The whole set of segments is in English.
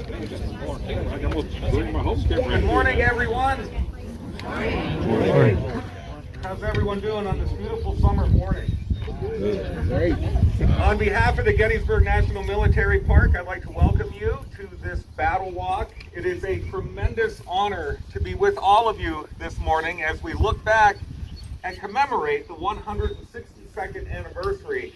Good morning, everyone. How's everyone doing on this beautiful summer morning? Great. On behalf of the Gettysburg National Military Park, I'd like to welcome you to this battle walk. It is a tremendous honor to be with all of you this morning as we look back and commemorate the 162nd anniversary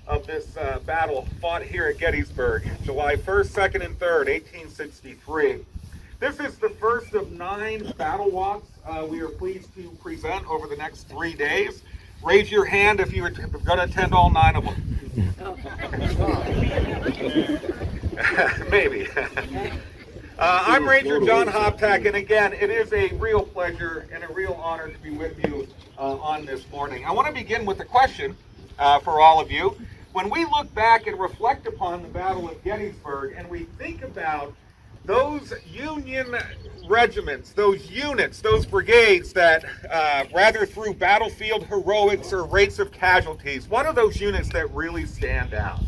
of this battle fought here at Gettysburg, July 1st, 2nd, and 3rd, 1863. This is the first of 9 battle walks we are pleased to present over the next 3 days. Raise your hand if you're going to attend all 9 of them. Maybe. I'm Ranger John Hoptak, and again, it is a real pleasure and a real honor to be with you on this morning. I want to begin with a question for all of you. When we look back and reflect upon the Battle of Gettysburg, and we think about those Union regiments, those units, those brigades that rather through battlefield heroics or rates of casualties, what are those units that really stand out?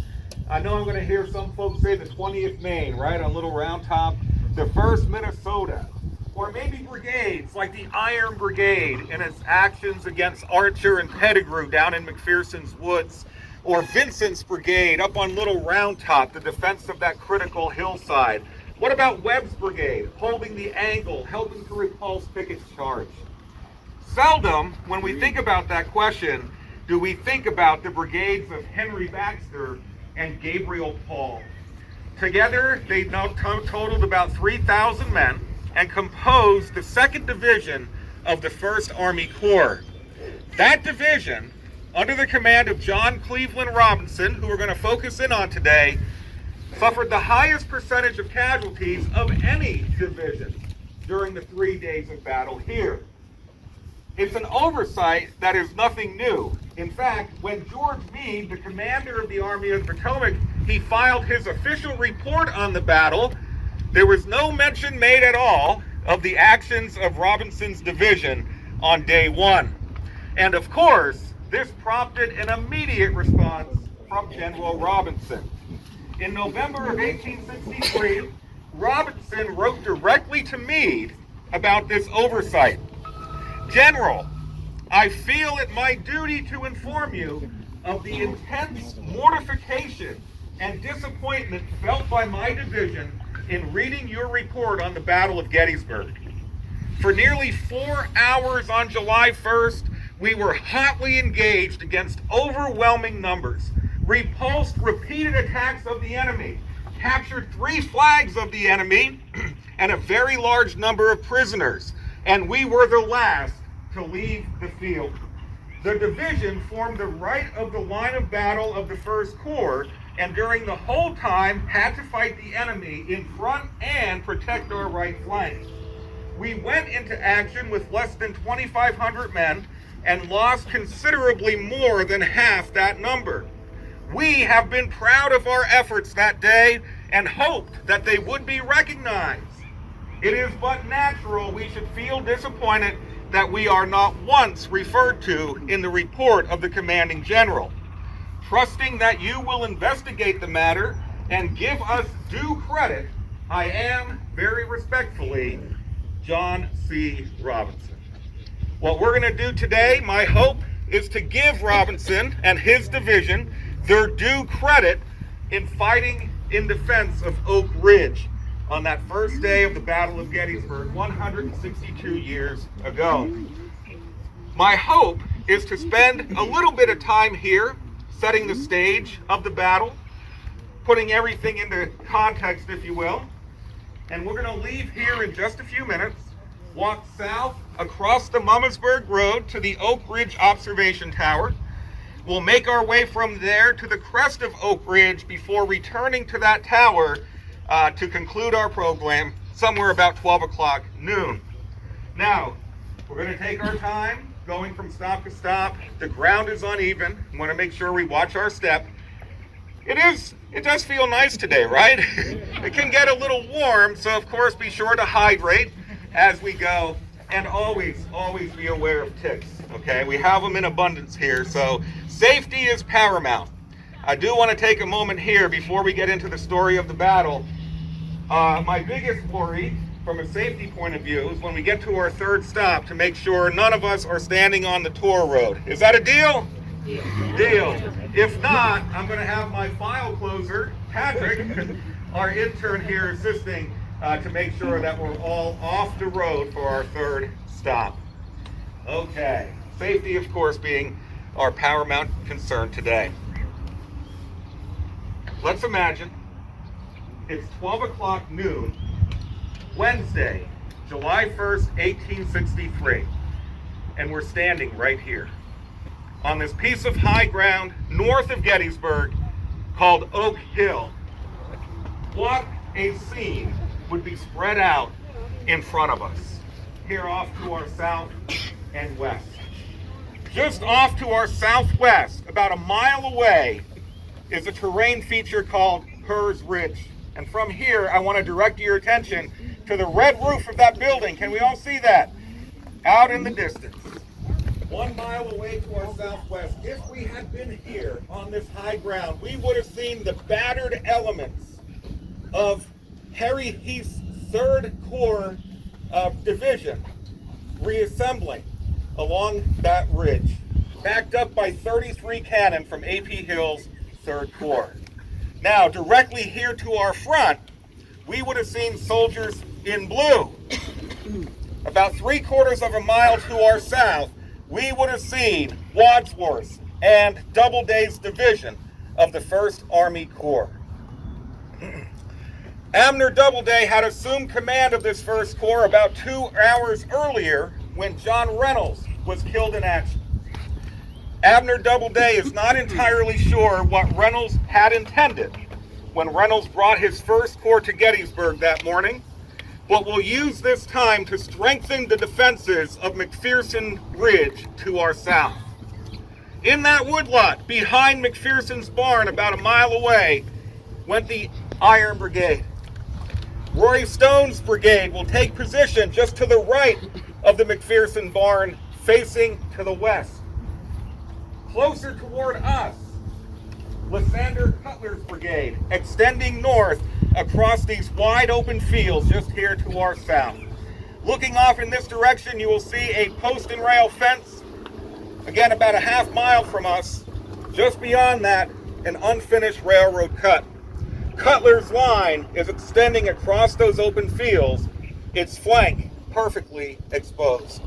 I know I'm going to hear some folks say the 20th Maine, right, on Little Round Top, the 1st Minnesota, or maybe brigades like the Iron Brigade in its actions against Archer and Pettigrew down in McPherson's Woods, or Vincent's Brigade up on Little Round Top, the defense of that critical hillside. What about Webb's Brigade, holding the angle, helping to repulse Pickett's charge? Seldom, when we think about that question, do we think about the brigades of Henry Baxter and Gabriel Paul. Together, they now totaled about 3,000 men and composed the 2nd Division of the 1st Army Corps. That division, under the command of John Cleveland Robinson, who we're going to focus in on today, suffered the highest percentage of casualties of any division during the 3 days of battle here. It's an oversight that is nothing new. In fact, when George Meade, the commander of the Army of the Potomac, he filed his official report on the battle, there was no mention made at all of the actions of Robinson's division on day 1. And of course, this prompted an immediate response from General Robinson. In November of 1863, Robinson wrote directly to Meade about this oversight. General, I feel it my duty to inform you of the intense mortification and disappointment felt by my division in reading your report on the Battle of Gettysburg. For nearly 4 hours on July 1st, we were hotly engaged against overwhelming numbers, repulsed repeated attacks of the enemy, captured 3 flags of the enemy, and a very large number of prisoners, and we were the last to leave the field. The division formed the right of the line of battle of the 1st Corps, and during the whole time had to fight the enemy in front and protect our right flank. We went into action with less than 2,500 men and lost considerably more than half that number. We have been proud of our efforts that day and hoped that they would be recognized. It is but natural we should feel disappointed that we are not once referred to in the report of the commanding general. Trusting that you will investigate the matter and give us due credit, I am, very respectfully, John C. Robinson. What we're going to do today, my hope, is to give Robinson and his division their due credit in fighting in defense of Oak Ridge on that first day of the Battle of Gettysburg 162 years ago. My hope is to spend a little bit of time here setting the stage of the battle, putting everything into context, if you will, and we're going to leave here in just a few minutes, walk south across the Mummersburg Road to the Oak Ridge Observation Tower. We'll make our way from there to the crest of Oak Ridge before returning to that tower to conclude our program somewhere about 12 o'clock noon. Now, we're going to take our time going from stop to stop. The ground is uneven. We want to make sure we watch our step. It does feel nice today, right? It can get a little warm, so of course be sure to hydrate as we go, and always be aware of ticks, okay? We have them in abundance here, so safety is paramount. I do want to take a moment here before we get into the story of the battle My biggest worry from a safety point of view is when we get to our third stop to make sure none of us are standing on the tour road. Is that a deal? Deal. If not, I'm going to have my file closer, Patrick, our intern here, assisting to make sure that we're all off the road for our third stop. Okay. Safety, of course, being our paramount concern today. Let's imagine it's 12 o'clock noon, Wednesday, July 1st, 1863, and we're standing right here on this piece of high ground north of Gettysburg called Oak Hill. What a scene would be spread out in front of us, here off to our south and west. Just off to our southwest, about a mile away, is a terrain feature called Hers Ridge. And from here, I want to direct your attention to the red roof of that building. Can we all see that? Out in the distance. 1 mile away to our southwest. If we had been here on this high ground, we would have seen the battered elements of Harry Heath's 3rd Corps Division reassembling along that ridge, backed up by 33 cannon from A.P. Hill's 3rd Corps. Now, directly here to our front, we would have seen soldiers in blue. About 3/4 of a mile to our south, we would have seen Wadsworth's and Doubleday's division of the 1st Army Corps. Abner Doubleday had assumed command of this 1st Corps about 2 hours earlier when John Reynolds was killed in action. Abner Doubleday is not entirely sure what Reynolds had intended when Reynolds brought his 1st Corps to Gettysburg that morning, but will use this time to strengthen the defenses of McPherson Ridge to our south. In that woodlot behind McPherson's barn about a mile away went the Iron Brigade. Roy Stone's brigade will take position just to the right of the McPherson barn, facing to the west. Closer toward us, Lysander Cutler's brigade, extending north across these wide open fields just here to our south. Looking off in this direction, you will see a post and rail fence, again about a half mile from us. Just beyond that, an unfinished railroad cut. Cutler's line is extending across those open fields, its flank perfectly exposed.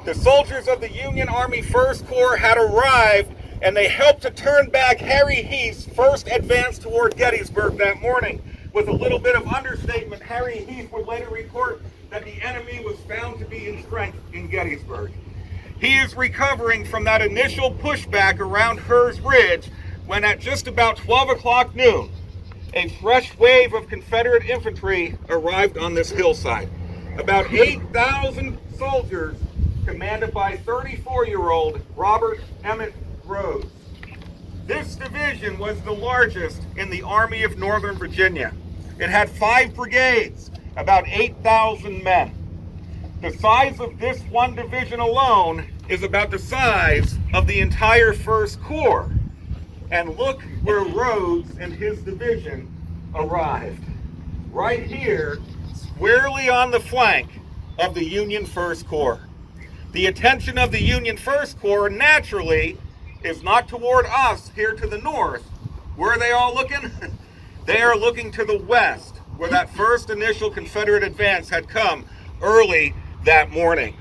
The soldiers of the Union Army 1st Corps had arrived, and they helped to turn back Harry Heath's first advance toward Gettysburg that morning. With a little bit of understatement, Harry Heath would later report that the enemy was found to be in strength in Gettysburg. He is recovering from that initial pushback around Hers Ridge when at just about 12 o'clock noon, a fresh wave of Confederate infantry arrived on this hillside. About 8,000 soldiers commanded by 34-year-old Robert Emmett Rhodes. This division was the largest in the Army of Northern Virginia. It had 5 brigades, about 8,000 men. The size of this one division alone is about the size of the entire 1st Corps. And look where Rhodes and his division arrived. Right here, squarely on the flank of the Union 1st Corps. The attention of the Union 1st Corps naturally is not toward us here to the north. Where are they all looking? They are looking to the west, where that first initial Confederate advance had come early that morning.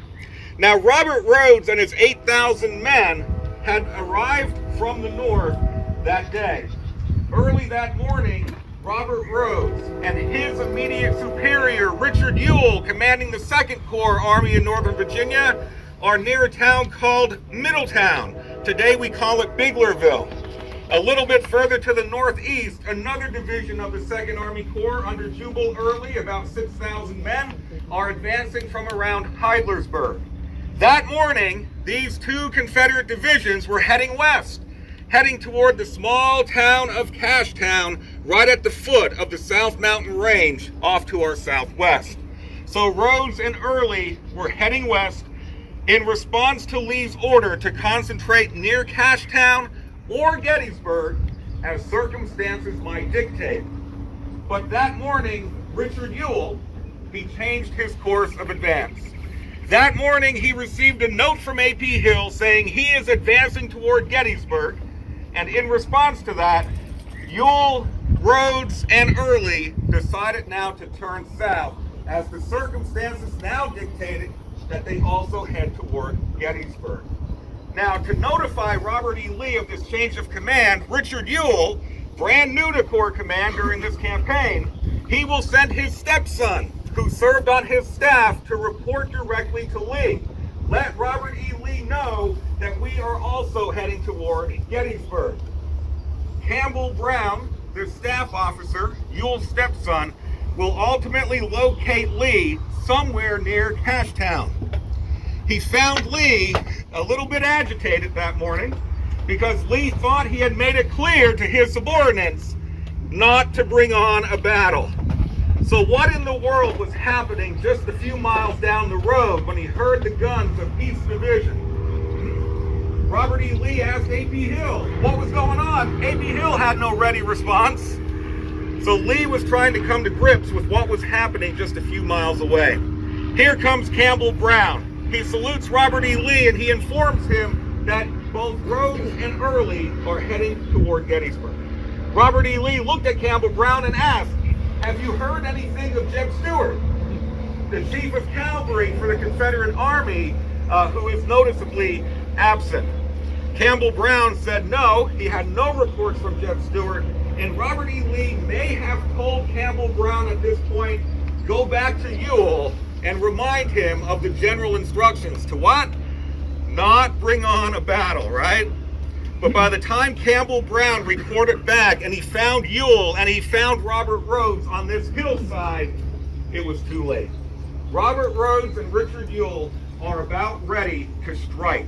Now, Robert Rhodes and his 8,000 men had arrived from the north that day. Early that morning, Robert Rhodes and his immediate superior, Richard Ewell, commanding the 2nd Corps Army in Northern Virginia, are near a town called Middletown. Today we call it Biglerville. A little bit further to the northeast, another division of the 2nd Army Corps under Jubal Early, about 6,000 men, are advancing from around Heidlersburg. That morning, these 2 Confederate divisions were heading west, heading toward the small town of Cashtown, right at the foot of the South Mountain Range off to our southwest. So Rhodes and Early were heading west in response to Lee's order to concentrate near Cashtown or Gettysburg as circumstances might dictate. But that morning, Richard Ewell, he changed his course of advance. That morning, he received a note from A.P. Hill saying he is advancing toward Gettysburg, and in response to that, Ewell, Rhodes, and Early decided now to turn south, as the circumstances now dictated that they also head toward Gettysburg. Now, to notify Robert E. Lee of this change of command, Richard Ewell, brand new to Corps Command during this campaign, he will send his stepson, who served on his staff, to report directly to Lee. Let Robert E. Lee know that we are also heading toward Gettysburg. Campbell Brown, the staff officer, Ewell's stepson, will ultimately locate Lee somewhere near Cashtown. He found Lee a little bit agitated that morning because Lee thought he had made it clear to his subordinates not to bring on a battle. So what in the world was happening just a few miles down the road when he heard the guns of East Division? Robert E. Lee asked A.P. Hill what was going on. A.P. Hill had no ready response. So Lee was trying to come to grips with what was happening just a few miles away. Here comes Campbell Brown. He salutes Robert E. Lee and he informs him that both Rhodes and Early are heading toward Gettysburg. Robert E. Lee looked at Campbell Brown and asked, "Have you heard anything of Jeb Stuart, the chief of cavalry for the Confederate Army, who is noticeably absent?" Campbell Brown said no, he had no reports from Jeb Stuart, and Robert E. Lee may have told Campbell Brown at this point, go back to Ewell and remind him of the general instructions to what? Not bring on a battle, right? But by the time Campbell Brown reported back and he found Ewell and he found Robert Rhodes on this hillside, it was too late. Robert Rhodes and Richard Ewell are about ready to strike.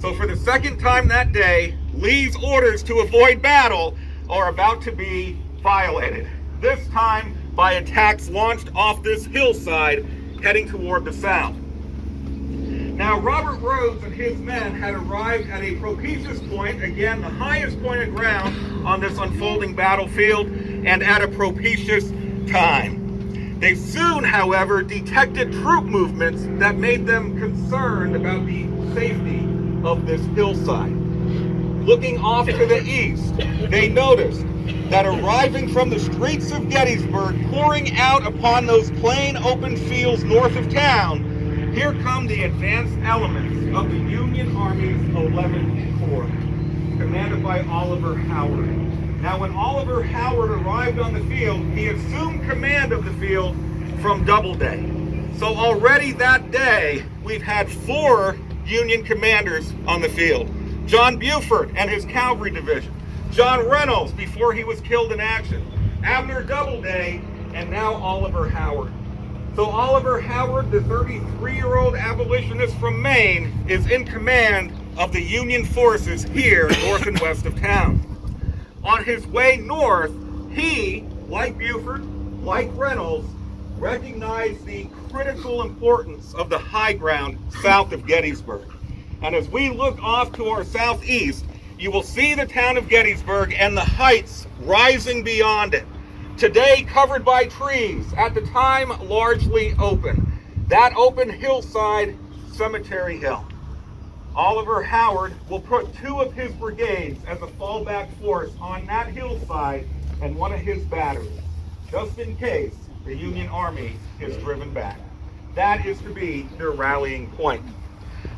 So for the second time that day, Lee's orders to avoid battle are about to be violated. This time by attacks launched off this hillside heading toward the south. Now, Robert Rhodes and his men had arrived at a propitious point, again, the highest point of ground on this unfolding battlefield, and at a propitious time. They soon, however, detected troop movements that made them concerned about the safety of this hillside. Looking off to the east, they noticed that arriving from the streets of Gettysburg, pouring out upon those plain open fields north of town, here come the advanced elements of the Union Army's 11th Corps, commanded by Oliver Howard. Now, when Oliver Howard arrived on the field, he assumed command of the field from Doubleday. So already that day, we've had 4 Union commanders on the field. John Buford and his cavalry division, John Reynolds before he was killed in action, Abner Doubleday, and now Oliver Howard. So Oliver Howard, the 33-year-old abolitionist from Maine, is in command of the Union forces here north and west of town. On his way north, he, like Buford, like Reynolds, recognized the critical importance of the high ground south of Gettysburg. And as we look off to our southeast, you will see the town of Gettysburg and the heights rising beyond it. Today covered by trees, at the time largely open. That open hillside, Cemetery Hill. Oliver Howard will put 2 of his brigades as a fallback force on that hillside and one of his batteries, just in case the Union Army is driven back. That is to be their rallying point.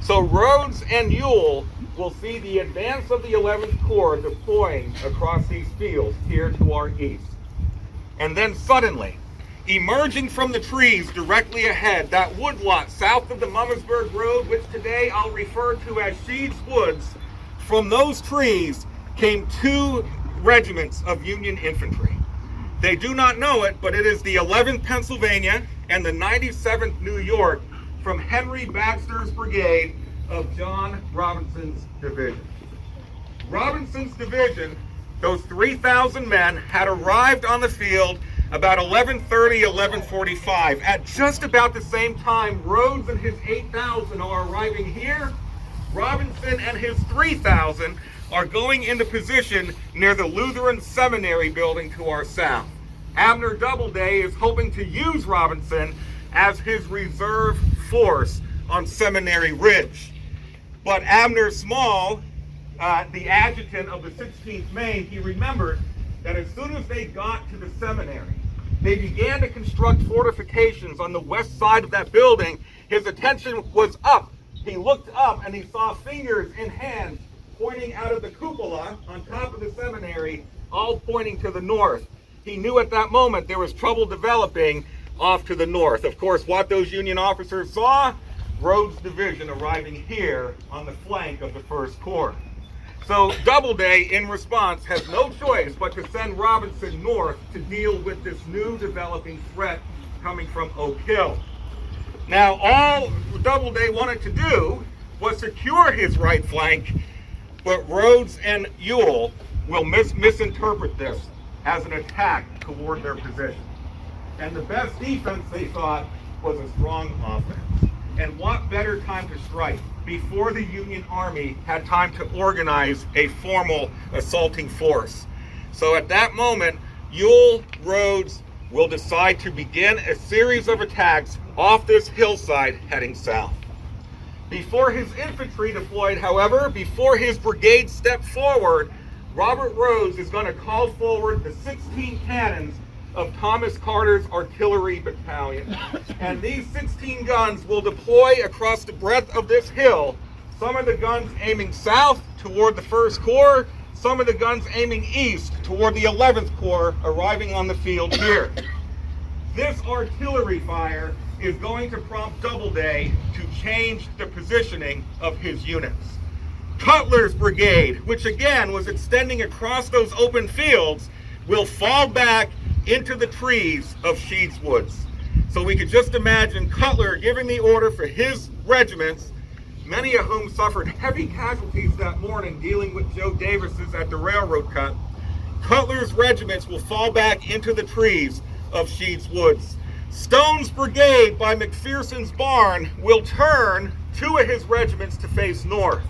So Rhodes and Ewell will see the advance of the 11th Corps deploying across these fields here to our east. And then suddenly, emerging from the trees directly ahead, that woodlot south of the Mummersburg Road, which today I'll refer to as Sheed's Woods, from those trees came 2 regiments of Union infantry. They do not know it, but it is the 11th Pennsylvania and the 97th New York from Henry Baxter's brigade of John Robinson's division. Robinson's division, those 3,000 men, had arrived on the field about 11:30, 11:45. At just about the same time, Rhodes and his 8,000 are arriving here. Robinson and his 3,000 are going into position near the Lutheran Seminary building to our south. Abner Doubleday is hoping to use Robinson as his reserve force on Seminary Ridge. But Abner Small, the adjutant of the 16th Maine, he remembered that as soon as they got to the seminary, they began to construct fortifications on the west side of that building. His attention was up. He looked up and he saw fingers and hands pointing out of the cupola on top of the seminary, all pointing to the north. He knew at that moment there was trouble developing off to the north. Of course, what those Union officers saw, Rhodes' division arriving here on the flank of the First Corps. So Doubleday, in response, has no choice but to send Robinson north to deal with this new developing threat coming from Oak Hill. Now, all Doubleday wanted to do was secure his right flank, but Rhodes and Ewell will misinterpret this as an attack toward their position. And the best defense, they thought, was a strong offense. And what better time to strike before the Union Army had time to organize a formal assaulting force. So at that moment, Ewell, Rhodes will decide to begin a series of attacks off this hillside heading south. Before his infantry deployed, however, before his brigade stepped forward, Robert Rhodes is going to call forward the 16 cannons of Thomas Carter's artillery battalion. And these 16 guns will deploy across the breadth of this hill, some of the guns aiming south toward the First Corps, some of the guns aiming east toward the 11th Corps arriving on the field here. This artillery fire is going to prompt Doubleday to change the positioning of his units. Cutler's brigade, which again was extending across those open fields, will fall back into the trees of Sheets Woods. So we could just imagine Cutler giving the order for his regiments, many of whom suffered heavy casualties that morning dealing with Joe Davis's at the railroad cut. Cutler's regiments will fall back into the trees of Sheets Woods. Stone's brigade by McPherson's barn will turn two of his regiments to face north.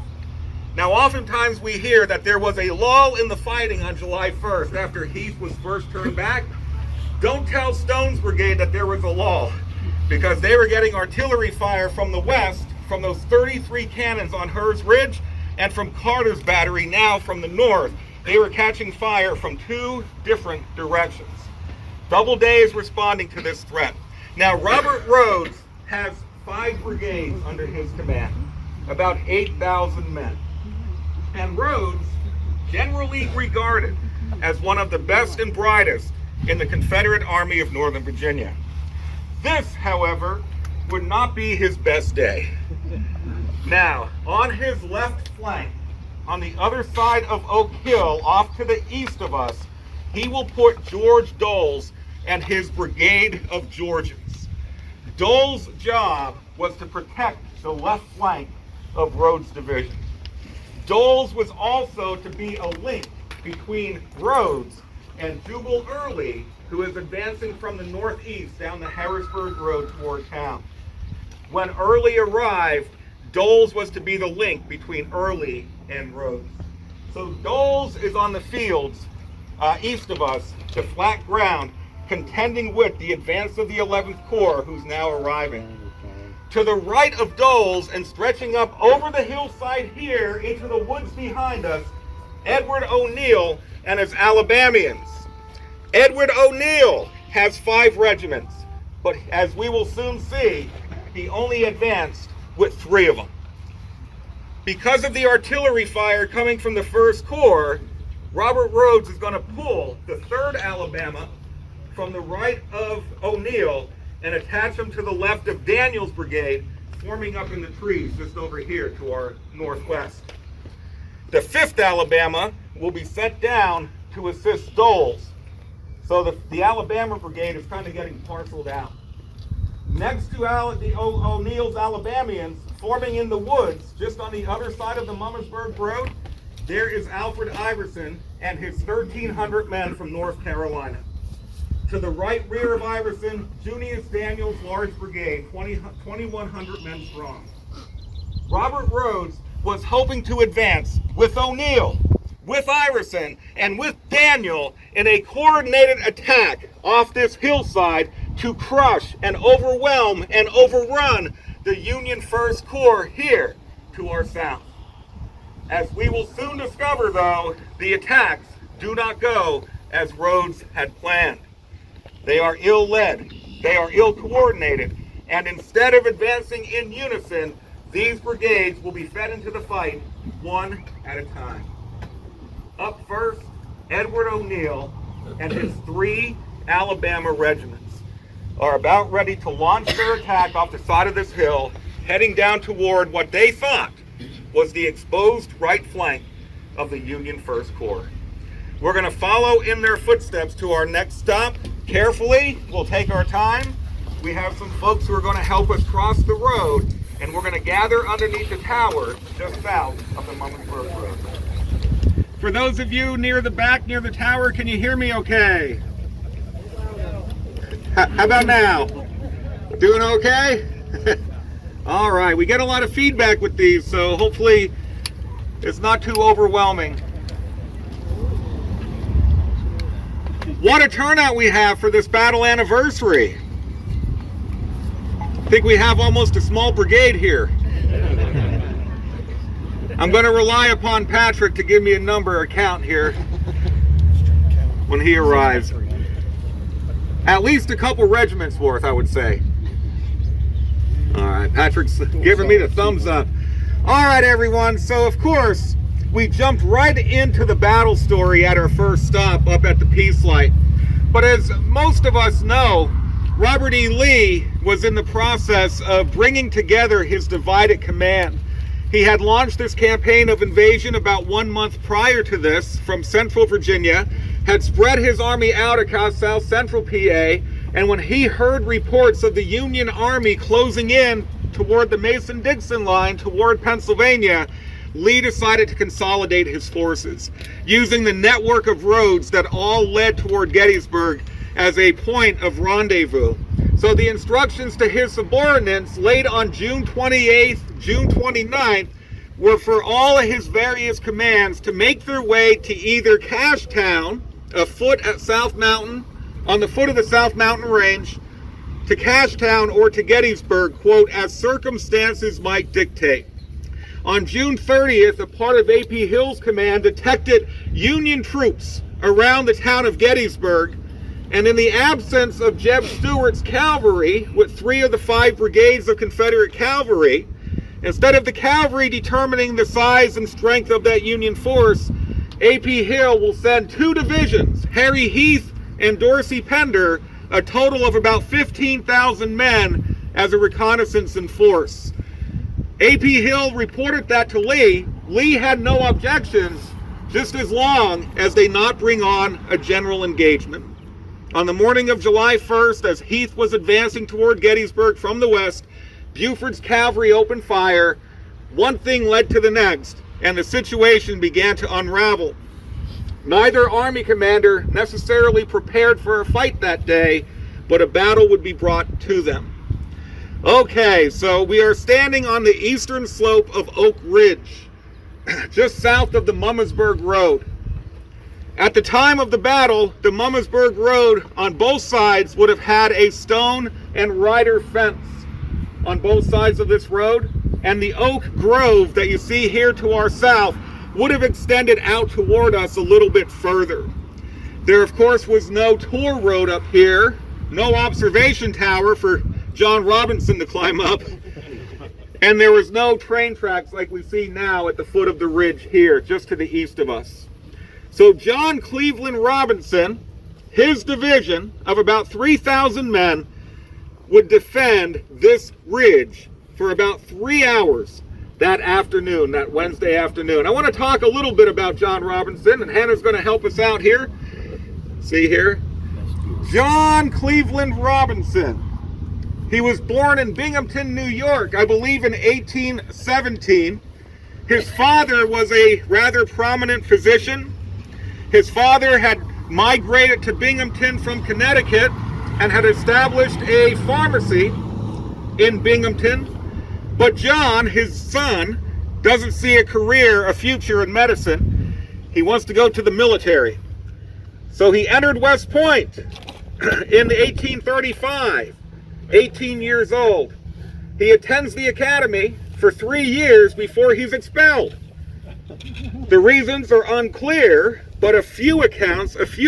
Now, oftentimes we hear that there was a lull in the fighting on July 1st after Heath was first turned back. Don't tell Stone's brigade that there was a lull, because they were getting artillery fire from the west, from those 33 cannons on Hers Ridge, and from Carter's battery now from the north. They were catching fire from two different directions. Doubleday is responding to this threat. Now, Robert Rhodes has 5 brigades under his command, about 8,000 men. And Rhodes, generally regarded as one of the best and brightest in the Confederate Army of Northern Virginia. This, however, would not be his best day. Now, on his left flank, on the other side of Oak Hill, off to the east of us, he will put George Dole's and his brigade of Georgians. Dole's job was to protect the left flank of Rhodes' division. Dole's was also to be a link between Rhodes and Jubal Early, who is advancing from the northeast down the Harrisburg Road toward town. When Early arrived, Dole's was to be the link between Early and Rhodes. So Dole's is on the fields east of us, to flat ground, contending with the advance of the 11th Corps, who's now arriving. To the right of Dole's and stretching up over the hillside here into the woods behind us, Edward O'Neill and his Alabamians. Edward O'Neill has 5 regiments, but as we will soon see, he only advanced with 3 of them. Because of the artillery fire coming from the First Corps, Robert Rhodes is going to pull the 3rd Alabama from the right of O'Neill and attach them to the left of Daniel's brigade, forming up in the trees just over here to our northwest. The 5th Alabama will be sent down to assist Dole's. So the Alabama brigade is kind of getting parceled out. Next to O'Neill's Alabamians, forming in the woods, just on the other side of the Mummersburg Road, there is Alfred Iverson and his 1,300 men from North Carolina. To the right rear of Iverson, Junius Daniel's large brigade, 2,100 men strong. Robert Rhodes was hoping to advance with O'Neill, with Iverson and with Daniel in a coordinated attack off this hillside to crush and overwhelm and overrun the Union First Corps here to our south. As we will soon discover, though, the attacks do not go as Rhodes had planned. They are ill-led, they are ill-coordinated, and instead of advancing in unison, these brigades will be fed into the fight one at a time. Up first, Edward O'Neill and his 3 Alabama regiments are about ready to launch their attack off the side of this hill, heading down toward what they thought was the exposed right flank of the Union First Corps. We're going to follow in their footsteps to our next stop. Carefully, we'll take our time. We have some folks who are going to help us cross the road, and we're going to gather underneath the tower just south of the Mumminsburg Road. For those of you near the back, near the tower, can you hear me okay? How about now? Doing okay? All right, we get a lot of feedback with these, so hopefully it's not too overwhelming. What a turnout we have for this battle anniversary. I think we have almost a small brigade here. I'm going to rely upon Patrick to give me a number, a count here when he arrives. At least a couple regiments worth, I would say. All right, Patrick's giving me the thumbs up. All right, everyone. So, of course, we jumped right into the battle story at our first stop up at the Peace Light. But as most of us know, Robert E. Lee was in the process of bringing together his divided command. He had launched this campaign of invasion about 1 month prior to this from central Virginia, had spread his army out across south central PA, and when he heard reports of the Union Army closing in toward the Mason-Dixon line toward Pennsylvania, Lee decided to consolidate his forces, using the network of roads that all led toward Gettysburg as a point of rendezvous. So the instructions to his subordinates laid on June 28th, June 29th, were for all of his various commands to make their way to either Cashtown, a foot at South Mountain, on the foot of the South Mountain Range, to Cashtown or to Gettysburg, quote, as circumstances might dictate. On June 30th, a part of A.P. Hill's command detected Union troops around the town of Gettysburg, and in the absence of Jeb Stuart's cavalry, with 3 of the 5 brigades of Confederate cavalry, instead of the cavalry determining the size and strength of that Union force, A.P. Hill will send 2 divisions, Harry Heath and Dorsey Pender, a total of about 15,000 men as a reconnaissance in force. A.P. Hill reported that to Lee. Lee had no objections, just as long as they not bring on a general engagement. On the morning of July 1st, as Heath was advancing toward Gettysburg from the west, Buford's cavalry opened fire. One thing led to the next, and the situation began to unravel. Neither army commander necessarily prepared for a fight that day, but a battle would be brought to them. Okay, so we are standing on the eastern slope of Oak Ridge, just south of the Mumminsburg Road. At the time of the battle, the Mumminsburg Road on both sides would have had a stone and rider fence on both sides of this road, and the oak grove that you see here to our south would have extended out toward us a little bit further. There, of course, was no tour road up here, no observation tower for John Robinson to climb up, and there was no train tracks like we see now at the foot of the ridge here, just to the east of us. So John Cleveland Robinson, his division of about 3,000 men, would defend this ridge for about 3 hours that afternoon, that Wednesday afternoon. I want to talk a little bit about John Robinson, and Hannah's going to help us out here. See here? John Cleveland Robinson. He was born in Binghamton, New York, I believe in 1817. His father was a rather prominent physician. His father had migrated to Binghamton from Connecticut and had established a pharmacy in Binghamton. But John, his son, doesn't see a career, a future in medicine. He wants to go to the military. So he entered West Point in 1835, 18 years old. He attends the academy for 3 years before he's expelled. The reasons are unclear, but a few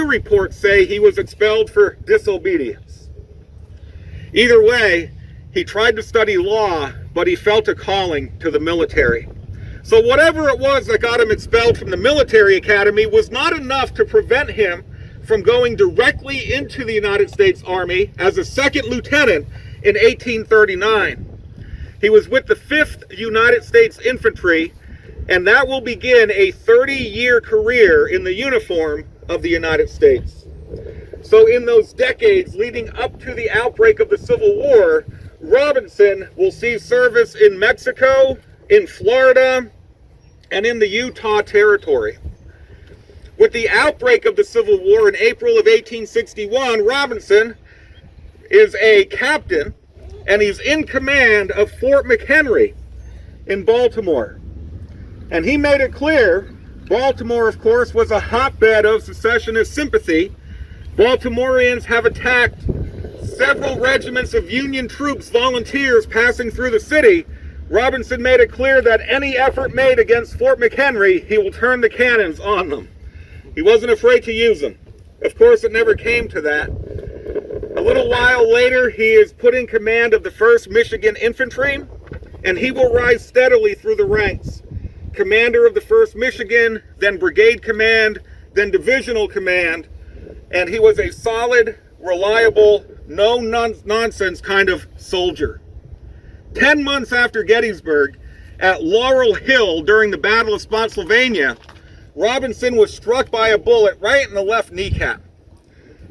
reports say he was expelled for disobedience. Either way, he tried to study law, but he felt a calling to the military. So whatever it was that got him expelled from the military academy was not enough to prevent him from going directly into the United States Army as a second lieutenant in 1839. He was with the 5th United States Infantry, and that will begin a 30-year career in the uniform of the United States. So in those decades leading up to the outbreak of the Civil War, Robinson will see service in Mexico, in Florida, and in the Utah Territory. With the outbreak of the Civil War in April of 1861, Robinson is a captain, and he's in command of Fort McHenry in Baltimore. And he made it clear, Baltimore, of course, was a hotbed of secessionist sympathy. Baltimoreans have attacked several regiments of Union troops, volunteers passing through the city. Robinson made it clear that any effort made against Fort McHenry, he will turn the cannons on them. He wasn't afraid to use them. Of course, it never came to that. A little while later, he is put in command of the 1st Michigan Infantry, and he will rise steadily through the ranks. Commander of the 1st Michigan, then brigade command, then divisional command, and he was a solid, reliable, no-nonsense kind of soldier. 10 months after Gettysburg, at Laurel Hill during the Battle of Spotsylvania, Robinson was struck by a bullet right in the left kneecap.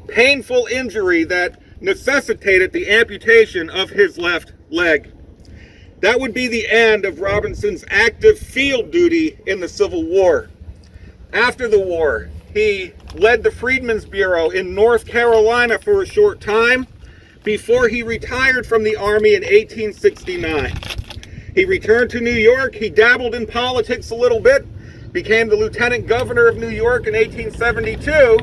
Painful injury that necessitated the amputation of his left leg. That would be the end of Robinson's active field duty in the Civil War. After the war, he led the Freedmen's Bureau in North Carolina for a short time before he retired from the Army in 1869. He returned to New York. He dabbled in politics a little bit, became the Lieutenant Governor of New York in 1872,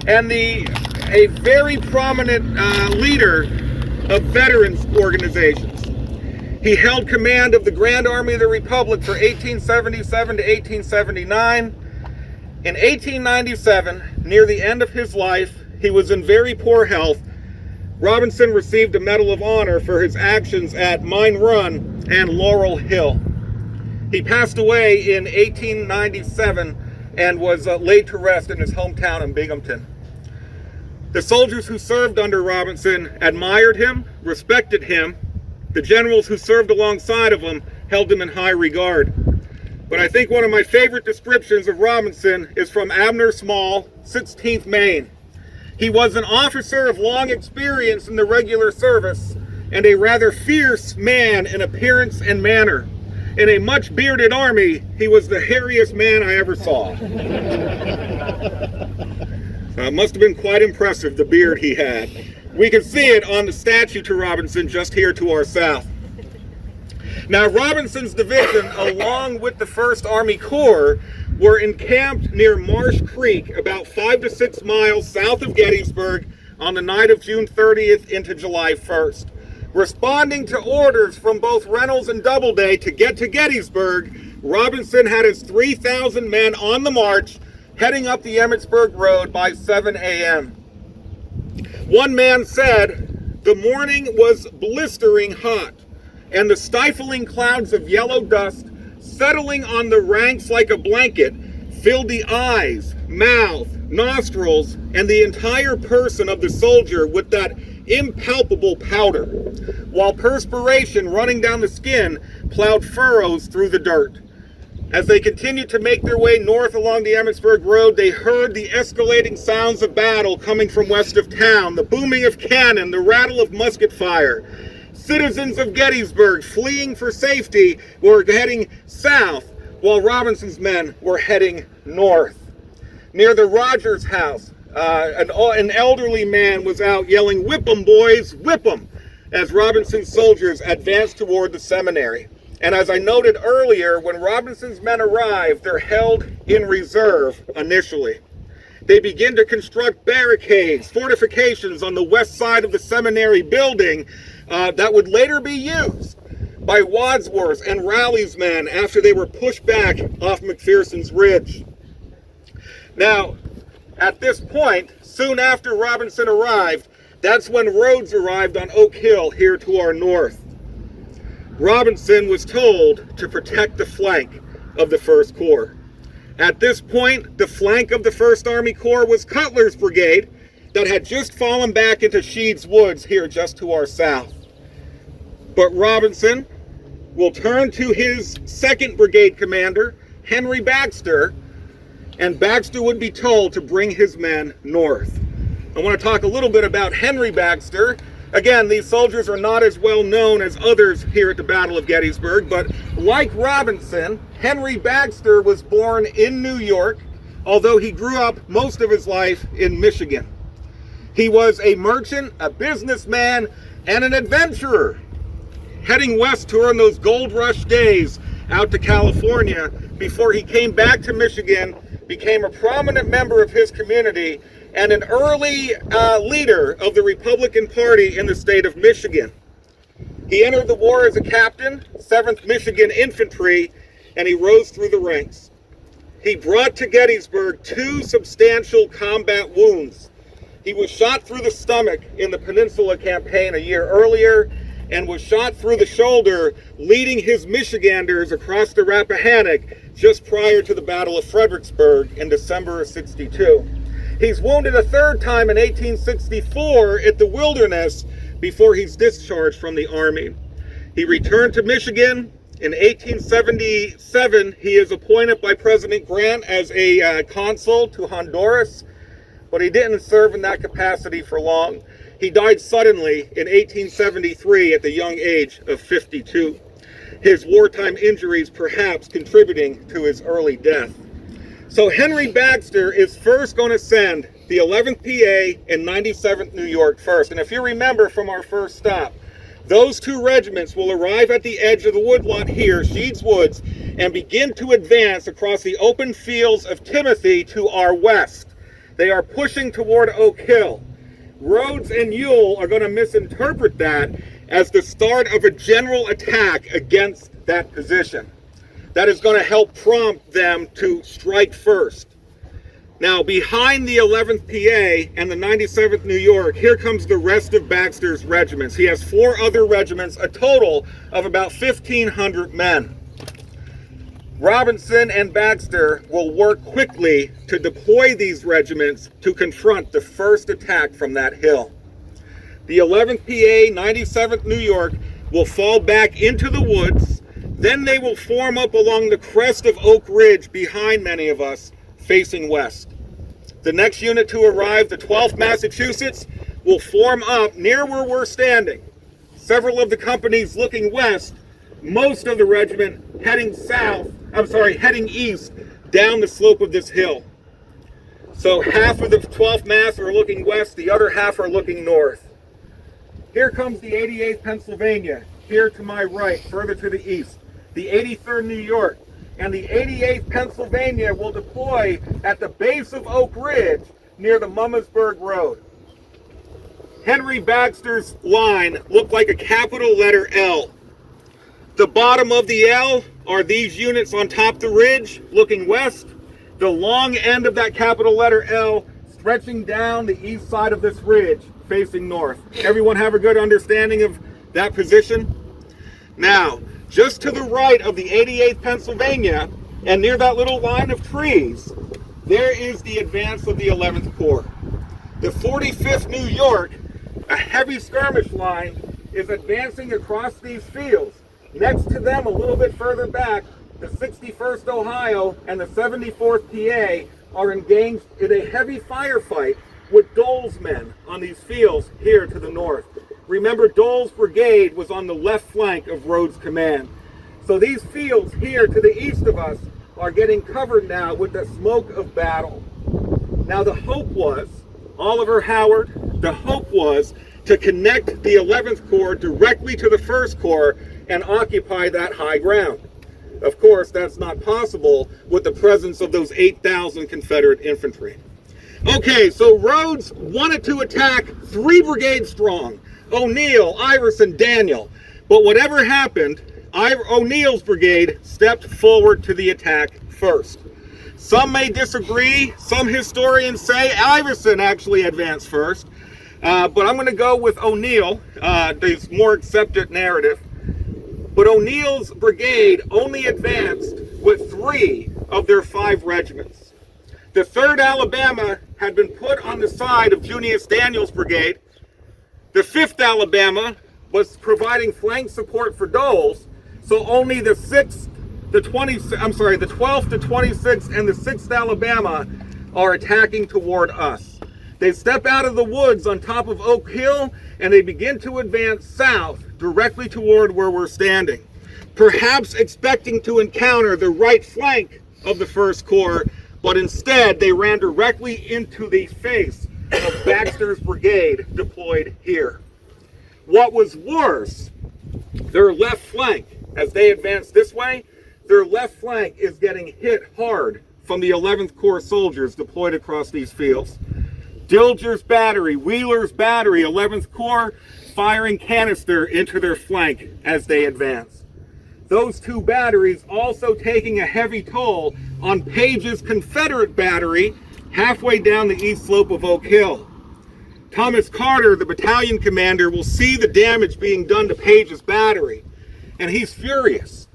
and a very prominent leader of veterans organizations. He held command of the Grand Army of the Republic for 1877 to 1879. In 1897, near the end of his life, he was in very poor health. Robinson received a Medal of Honor for his actions at Mine Run and Laurel Hill. He passed away in 1897 and was laid to rest in his hometown in Binghamton. The soldiers who served under Robinson admired him, respected him. The generals who served alongside of him held him in high regard. But I think one of my favorite descriptions of Robinson is from Abner Small, 16th Maine. He was an officer of long experience in the regular service and a rather fierce man in appearance and manner. In a much bearded army, he was the hairiest man I ever saw. It must have been quite impressive, the beard he had. We can see it on the statue to Robinson just here to our south. Now, Robinson's division, along with the 1st Army Corps, were encamped near Marsh Creek, about 5 to 6 miles south of Gettysburg, on the night of June 30th into July 1st. Responding to orders from both Reynolds and Doubleday to get to Gettysburg, Robinson had his 3,000 men on the march, heading up the Emmitsburg Road by 7 a.m. One man said, "The morning was blistering hot, and the stifling clouds of yellow dust settling on the ranks like a blanket filled the eyes, mouth, nostrils, and the entire person of the soldier with that impalpable powder, while perspiration running down the skin plowed furrows through the dirt. As they continued to make their way north along the Emmitsburg Road, they heard the escalating sounds of battle coming from west of town, the booming of cannon, the rattle of musket fire. Citizens of Gettysburg, fleeing for safety, were heading south, while Robinson's men were heading north. Near the Rogers house, an elderly man was out yelling, "Whip 'em, boys, whip 'em," as Robinson's soldiers advanced toward the seminary. And as I noted earlier, when Robinson's men arrive, they're held in reserve initially. They begin to construct barricades, fortifications on the west side of the seminary building that would later be used by Wadsworth's and Raleigh's men after they were pushed back off McPherson's Ridge. Now, at this point, soon after Robinson arrived, that's when Rhodes arrived on Oak Hill here to our north. Robinson was told to protect the flank of the 1st Corps. At this point, the flank of the 1st Army Corps was Cutler's brigade that had just fallen back into Sheed's Woods here just to our south. But Robinson will turn to his 2nd Brigade commander, Henry Baxter, and Baxter would be told to bring his men north. I want to talk a little bit about Henry Baxter. Again, these soldiers are not as well known as others here at the Battle of Gettysburg, but like Robinson, Henry Baxter was born in New York, although he grew up most of his life in Michigan. He was a merchant, a businessman, and an adventurer, heading west during those gold rush days out to California before he came back to Michigan, became a prominent member of his community, and an early leader of the Republican Party in the state of Michigan. He entered the war as a captain, 7th Michigan Infantry, and he rose through the ranks. He brought to Gettysburg 2 substantial combat wounds. He was shot through the stomach in the Peninsula Campaign a year earlier, and was shot through the shoulder, leading his Michiganders across the Rappahannock just prior to the Battle of Fredericksburg in December of '62. He's wounded a 3rd time in 1864 at the Wilderness before he's discharged from the Army. He returned to Michigan. In 1877, he is appointed by President Grant as a consul to Honduras, but he didn't serve in that capacity for long. He died suddenly in 1873 at the young age of 52. His wartime injuries perhaps contributing to his early death. So Henry Baxter is first going to send the 11th PA and 97th New York first. And if you remember from our first stop, those 2 regiments will arrive at the edge of the woodlot here, Sheed's Woods, and begin to advance across the open fields of Timothy to our west. They are pushing toward Oak Hill. Rhodes and Ewell are going to misinterpret that as the start of a general attack against that position. That is going to help prompt them to strike first. Now, behind the 11th PA and the 97th New York, here comes the rest of Baxter's regiments. He has 4 other regiments, a total of about 1,500 men. Robinson and Baxter will work quickly to deploy these regiments to confront the first attack from that hill. The 11th PA, 97th New York will fall back into the woods. Then they will form up along the crest of Oak Ridge behind many of us, facing west. The next unit to arrive, the 12th Massachusetts, will form up near where we're standing. Several of the companies looking west, most of the regiment heading east down the slope of this hill. So half of the 12th Mass are looking west, the other half are looking north. Here comes the 88th Pennsylvania, here to my right, further to the east. The 83rd New York and the 88th Pennsylvania will deploy at the base of Oak Ridge near the Mummersburg Road. Henry Baxter's line looked like a capital letter L. The bottom of the L are these units on top of the ridge looking west. The long end of that capital letter L stretching down the east side of this ridge facing north. Everyone have a good understanding of that position? Now, just to the right of the 88th Pennsylvania and near that little line of trees, there is the advance of the 11th Corps. The 45th New York, a heavy skirmish line, is advancing across these fields. Next to them, a little bit further back, the 61st Ohio and the 74th PA are engaged in a heavy firefight with Dole's men on these fields here to the north. Remember, Dole's brigade was on the left flank of Rhodes' command. So these fields here to the east of us are getting covered now with the smoke of battle. Now the hope was, Oliver Howard, the hope was to connect the 11th Corps directly to the 1st Corps and occupy that high ground. Of course, that's not possible with the presence of those 8,000 Confederate infantry. Okay, so Rhodes wanted to attack 3 brigades strong: O'Neill, Iverson, Daniel. But whatever happened, O'Neill's brigade stepped forward to the attack first. Some may disagree. Some historians say Iverson actually advanced first. But I'm going to go with O'Neill, the more accepted narrative. But O'Neill's brigade only advanced with 3 of their 5 regiments. The 3rd Alabama had been put on the side of Junius Daniel's brigade. The 5th Alabama was providing flank support for Dole's, so only the 12th, the 26th, and the 6th Alabama are attacking toward us. They step out of the woods on top of Oak Hill, and they begin to advance south, directly toward where we're standing, perhaps expecting to encounter the right flank of the 1st Corps, but instead they ran directly into the face of Baxter's brigade deployed here. What was worse, their left flank, as they advanced this way, their left flank is getting hit hard from the 11th Corps soldiers deployed across these fields. Dilger's battery, Wheeler's battery, 11th Corps, firing canister into their flank as they advance. Those 2 batteries also taking a heavy toll on Page's Confederate battery halfway down the east slope of Oak Hill. Thomas Carter, the battalion commander, will see the damage being done to Page's battery, and he's furious.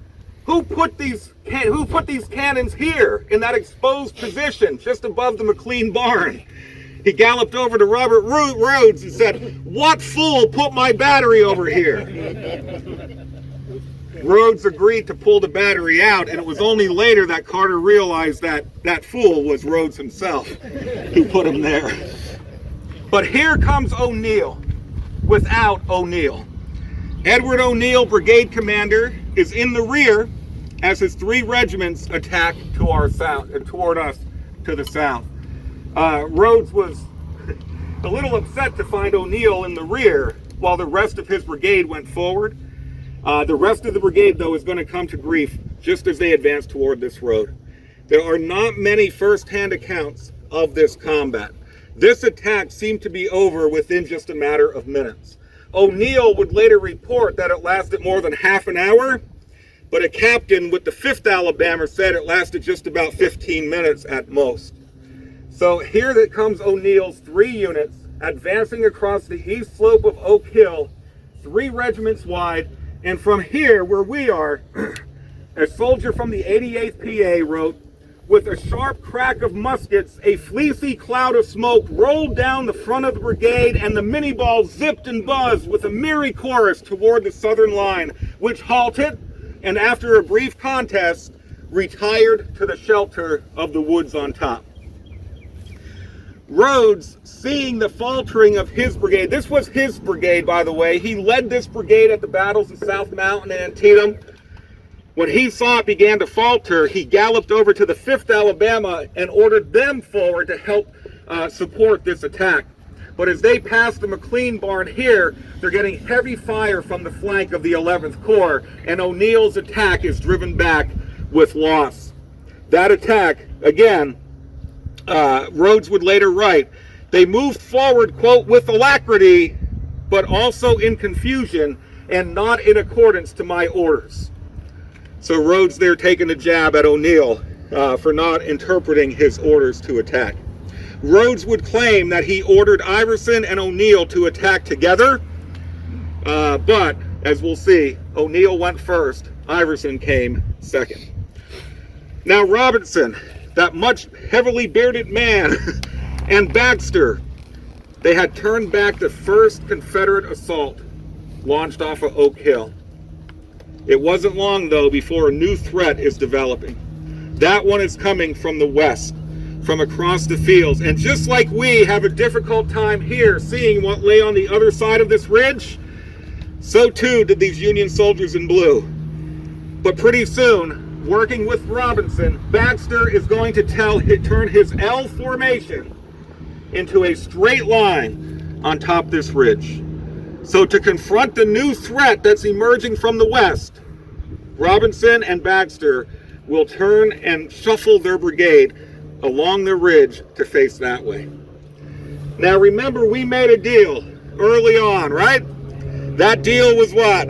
Who put these cannons here in that exposed position just above the McLean barn? He galloped over to Robert Rhodes and said, "What fool put my battery over here?" Rhodes agreed to pull the battery out, and it was only later that Carter realized that that fool was Rhodes himself who put him there. But here comes O'Neill without O'Neill. Edward O'Neill, brigade commander, is in the rear as his 3 regiments attack to our south and toward us to the south. Rhodes was a little upset to find O'Neill in the rear while the rest of his brigade went forward. The rest of the brigade, though, is going to come to grief just as they advance toward this road. There are not many first-hand accounts of this combat. This attack seemed to be over within just a matter of minutes. O'Neill would later report that it lasted more than half an hour, but a captain with the 5th Alabama said it lasted just about 15 minutes at most. So here that comes O'Neill's 3 units advancing across the east slope of Oak Hill, 3 regiments wide, and from here where we are, a soldier from the 88th PA wrote, "With a sharp crack of muskets, a fleecy cloud of smoke rolled down the front of the brigade, and the Minnie balls zipped and buzzed with a merry chorus toward the southern line, which halted, and after a brief contest, retired to the shelter of the woods on top." Rhodes, seeing the faltering of his brigade, this was his brigade, by the way. He led this brigade at the battles of South Mountain and Antietam. When he saw it began to falter, he galloped over to the 5th Alabama and ordered them forward to help support this attack. But as they pass the McLean barn here, they're getting heavy fire from the flank of the 11th Corps, and O'Neill's attack is driven back with loss. That attack, again, Rhodes would later write, "They moved forward, quote, with alacrity, but also in confusion and not in accordance to my orders." So Rhodes there taking a jab at O'Neill for not interpreting his orders to attack. Rhodes would claim that he ordered Iverson and O'Neill to attack together, but as we'll see, O'Neill went first, Iverson came second. Now Robinson, that much heavily bearded man, and Baxter, they had turned back the first Confederate assault launched off of Oak Hill. It wasn't long, though, before a new threat is developing. That one is coming from the west, from across the fields. And just like we have a difficult time here seeing what lay on the other side of this ridge, so too did these Union soldiers in blue. But pretty soon, working with Robinson, Baxter is going to turn his L formation into a straight line on top this ridge. So to confront the new threat that's emerging from the west, Robinson and Baxter will turn and shuffle their brigade along the ridge to face that way. Now remember, we made a deal early on, right? That deal was what?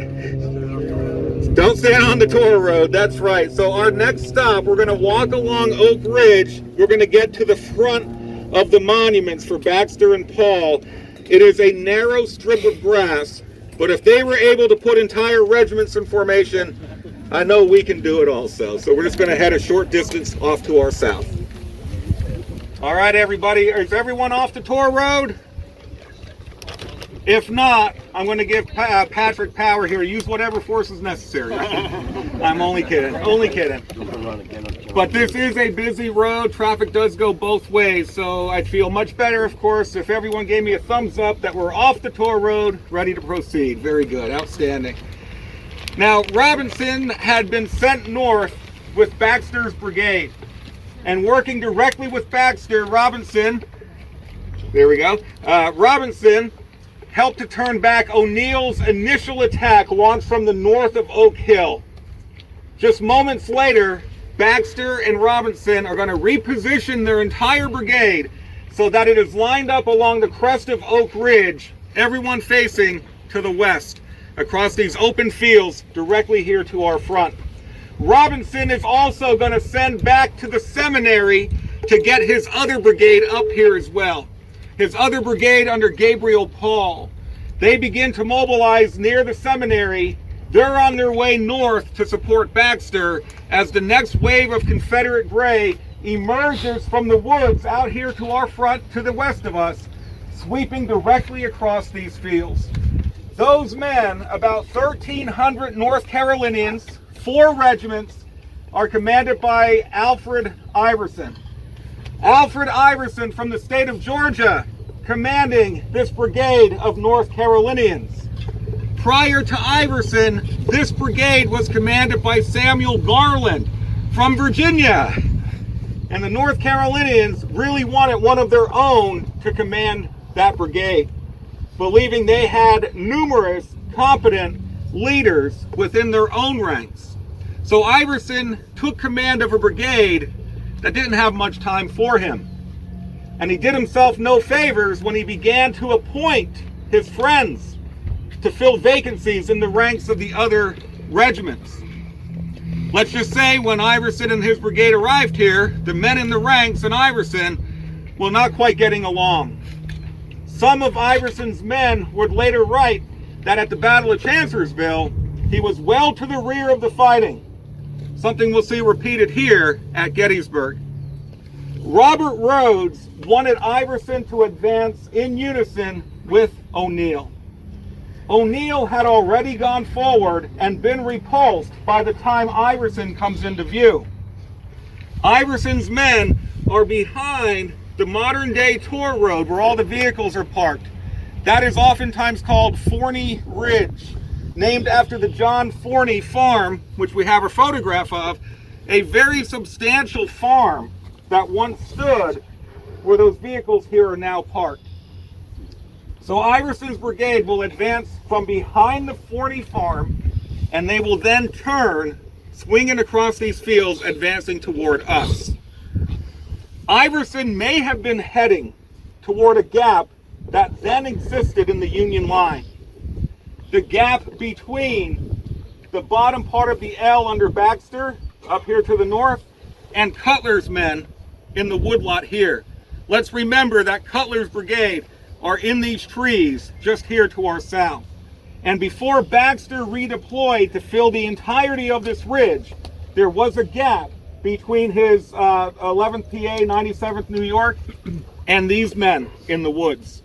Don't stand on the Toro Road, that's right. So our next stop, we're gonna walk along Oak Ridge. We're gonna get to the front of the monuments for Baxter and Paul. It is a narrow strip of grass, but if they were able to put entire regiments in formation, I know we can do it also. So we're just gonna head a short distance off to our south. All right, everybody, is everyone off the Toro Road? If not, I'm going to give Patrick power here. Use whatever force is necessary. I'm only kidding. But this is a busy road. Traffic does go both ways. So I'd feel much better, of course, if everyone gave me a thumbs up that we're off the Toro Road, ready to proceed. Very good. Outstanding. Now, Robinson had been sent north with Baxter's brigade. And working directly with Baxter, Robinson, there we go, Robinson helped to turn back O'Neill's initial attack launched from the north of Oak Hill. Just moments later, Baxter and Robinson are going to reposition their entire brigade so that it is lined up along the crest of Oak Ridge, everyone facing to the west, across these open fields directly here to our front. Robinson is also going to send back to the seminary to get his other brigade up here as well. His other brigade under Gabriel Paul. They begin to mobilize near the seminary. They're on their way north to support Baxter as the next wave of Confederate gray emerges from the woods out here to our front to the west of us, sweeping directly across these fields. Those men, about 1,300 North Carolinians, 4 regiments, are commanded by Alfred Iverson. Alfred Iverson from the state of Georgia, commanding this brigade of North Carolinians. Prior to Iverson, this brigade was commanded by Samuel Garland from Virginia. And the North Carolinians really wanted one of their own to command that brigade, believing they had numerous competent leaders within their own ranks. So Iverson took command of a brigade that didn't have much time for him. And he did himself no favors when he began to appoint his friends to fill vacancies in the ranks of the other regiments. Let's just say when Iverson and his brigade arrived here, the men in the ranks and Iverson were not quite getting along. Some of Iverson's men would later write that at the Battle of Chancellorsville, he was well to the rear of the fighting. Something we'll see repeated here at Gettysburg. Robert Rhodes wanted Iverson to advance in unison with O'Neill. O'Neill had already gone forward and been repulsed by the time Iverson comes into view. Iverson's men are behind the modern-day Toro Road where all the vehicles are parked. That is oftentimes called Forney Ridge, named after the John Forney farm, which we have a photograph of, a very substantial farm that once stood where those vehicles here are now parked. So Iverson's brigade will advance from behind the Forney farm, and they will then turn, swinging across these fields, advancing toward us. Iverson may have been heading toward a gap that then existed in the Union line. The gap between the bottom part of the L under Baxter, up here to the north, and Cutler's men in the woodlot here. Let's remember that Cutler's brigade are in these trees just here to our south. And before Baxter redeployed to fill the entirety of this ridge, there was a gap between his 11th PA, 97th New York, and these men in the woods.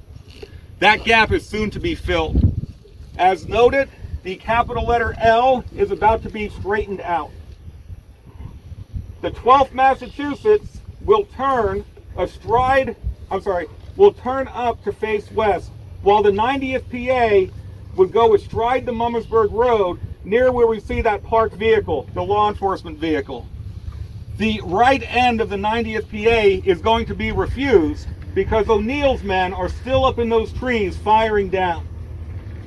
That gap is soon to be filled. As noted, the capital letter L is about to be straightened out. The 12th Massachusetts will turn up to face west, while the 90th PA would go astride the Mummersburg Road near where we see that parked vehicle, the law enforcement vehicle. The right end of the 90th PA is going to be refused because O'Neill's men are still up in those trees firing down.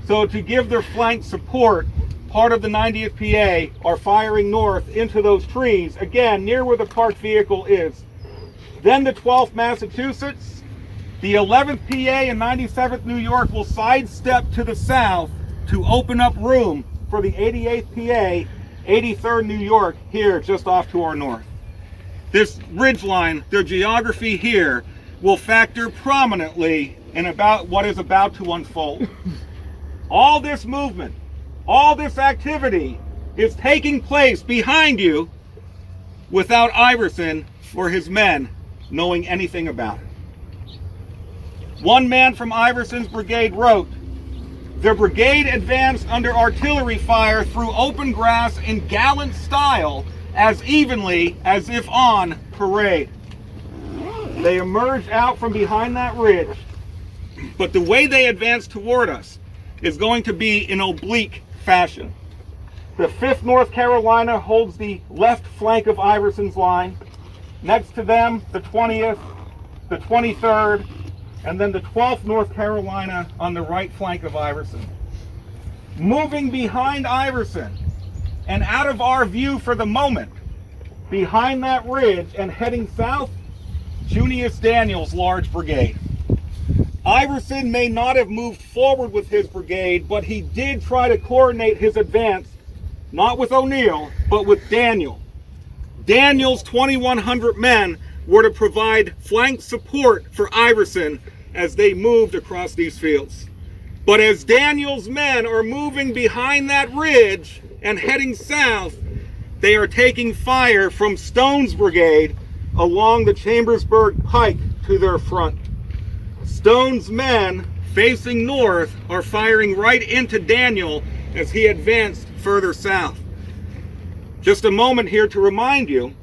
So to give their flank support, part of the 90th PA are firing north into those trees, again, near where the parked vehicle is. Then the 12th Massachusetts, the 11th PA and 97th New York will sidestep to the south to open up room for the 88th PA, 83rd New York here just off to our north. This ridge line, their geography here, will factor prominently in about what is about to unfold. All this movement, all this activity is taking place behind you without Iverson or his men knowing anything about it. One man from Iverson's brigade wrote, "The brigade advanced under artillery fire through open grass in gallant style, as evenly as if on parade." They emerged out from behind that ridge, but the way they advanced toward us is going to be in oblique fashion. The 5th North Carolina holds the left flank of Iverson's line. Next to them, the 20th, the 23rd, and then the 12th North Carolina on the right flank of Iverson. Moving behind Iverson and out of our view for the moment, behind that ridge and heading south, Junius Daniel's large brigade. Iverson may not have moved forward with his brigade, but he did try to coordinate his advance, not with O'Neill, but with Daniel. Daniel's 2,100 men were to provide flank support for Iverson as they moved across these fields. But as Daniel's men are moving behind that ridge and heading south, they are taking fire from Stone's brigade along the Chambersburg Pike to their front. Stone's men facing north are firing right into Daniel as he advanced further south. Just a moment here to remind you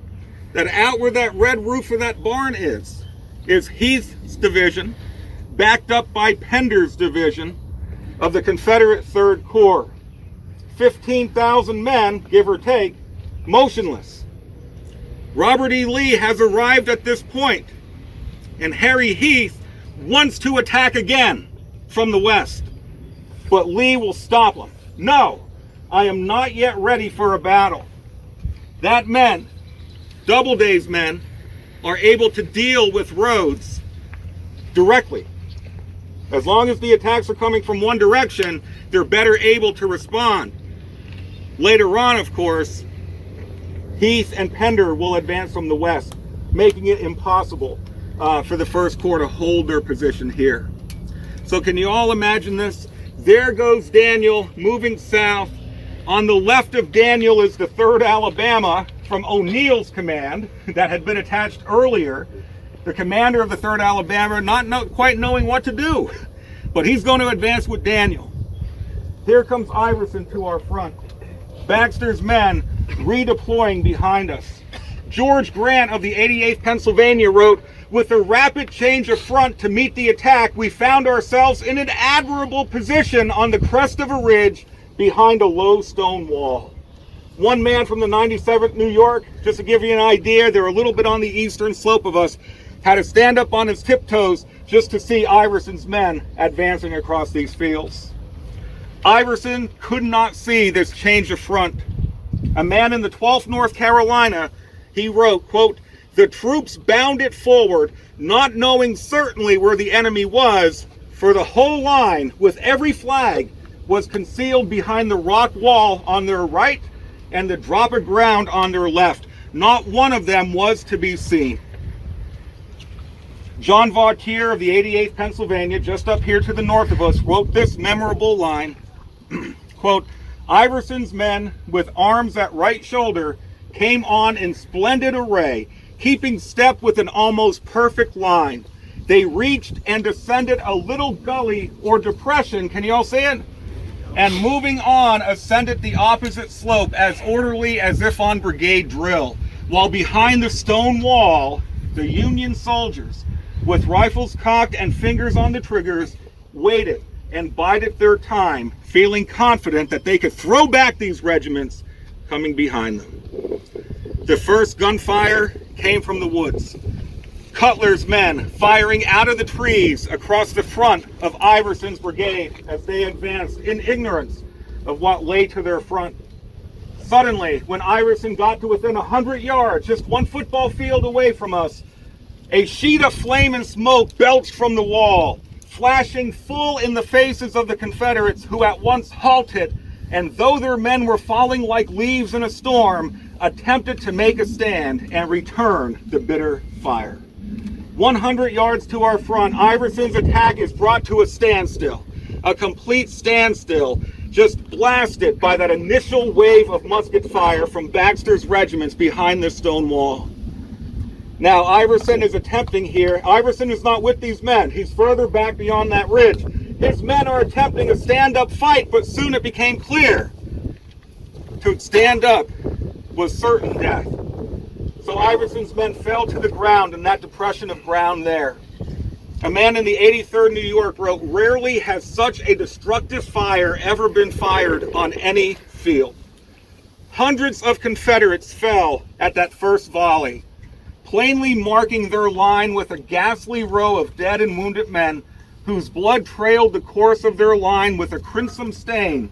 that out where that red roof of that barn is Heath's division, backed up by Pender's division of the Confederate 3rd Corps. 15,000 men, give or take, motionless. Robert E. Lee has arrived at this point, and Harry Heath wants to attack again from the west. But Lee will stop him. "No, I am not yet ready for a battle." That meant Doubleday's men are able to deal with Rhodes directly. As long as the attacks are coming from one direction, they're better able to respond. Later on, of course, Heath and Pender will advance from the west, making it impossible for the 1st Corps to hold their position here. So can you all imagine this? There goes Daniel moving south. On the left of Daniel is the 3rd Alabama from O'Neill's command that had been attached earlier. The commander of the 3rd Alabama not quite knowing what to do, but he's going to advance with Daniel. Here comes Iverson to our front. Baxter's men redeploying behind us. George Grant of the 88th Pennsylvania wrote, "With a rapid change of front to meet the attack, we found ourselves in an admirable position on the crest of a ridge behind a low stone wall." One man from the 97th New York, just to give you an idea, they're a little bit on the eastern slope of us, had to stand up on his tiptoes just to see Iverson's men advancing across these fields. Iverson could not see this change of front. A man in the 12th North Carolina, he wrote, quote, "The troops bounded forward, not knowing certainly where the enemy was, for the whole line, with every flag, was concealed behind the rock wall on their right and the drop of ground on their left. Not one of them was to be seen." John Vautier of the 88th Pennsylvania, just up here to the north of us, wrote this memorable line, quote, "Iverson's men with arms at right shoulder came on in splendid array, keeping step with an almost perfect line. They reached and descended a little gully or depression," can you all see it? "And moving on ascended the opposite slope as orderly as if on brigade drill, while behind the stone wall, the Union soldiers, with rifles cocked and fingers on the triggers, waited and bided their time, feeling confident that they could throw back these regiments coming behind them." The first gunfire came from the woods. Cutler's men firing out of the trees across the front of Iverson's brigade as they advanced in ignorance of what lay to their front. Suddenly, when Iverson got to within 100 yards, just one football field away from us, a sheet of flame and smoke belched from the wall, flashing full in the faces of the Confederates, who at once halted, and though their men were falling like leaves in a storm, attempted to make a stand and return the bitter fire. 100 yards to our front, Iverson's attack is brought to a standstill, a complete standstill, just blasted by that initial wave of musket fire from Baxter's regiments behind the stone wall. Now, Iverson is attempting here. Iverson is not with these men. He's further back beyond that ridge. His men are attempting a stand-up fight, but soon it became clear to stand up was certain death. So Iverson's men fell to the ground in that depression of ground there. A man in the 83rd New York wrote, "Rarely has such a destructive fire ever been fired on any field." Hundreds of Confederates fell at that first volley, plainly marking their line with a ghastly row of dead and wounded men whose blood trailed the course of their line with a crimson stain,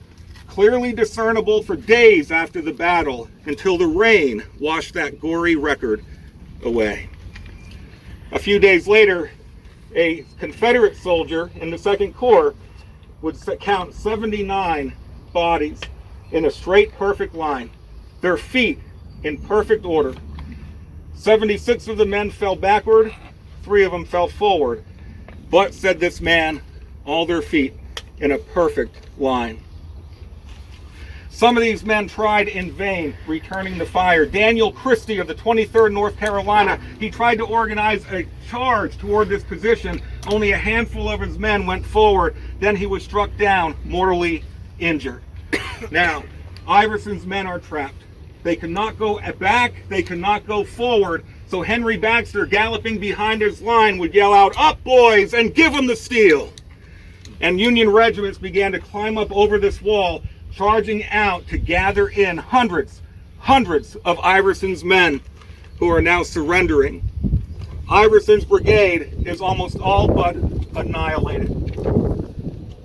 clearly discernible for days after the battle, until the rain washed that gory record away. A few days later, a Confederate soldier in the 2nd Corps would count 79 bodies in a straight, perfect line, their feet in perfect order. 76 of the men fell backward, 3 of them fell forward, but, said this man, all their feet in a perfect line. Some of these men tried in vain returning the fire. Daniel Christie of the 23rd North Carolina, he tried to organize a charge toward this position. Only a handful of his men went forward. Then he was struck down, mortally injured. Now, Iverson's men are trapped. They cannot go back, they cannot go forward. So Henry Baxter, galloping behind his line, would yell out, "Up, boys, and give them the steel!" And Union regiments began to climb up over this wall, charging out to gather in hundreds of Iverson's men who are now surrendering. Iverson's brigade is almost all but annihilated.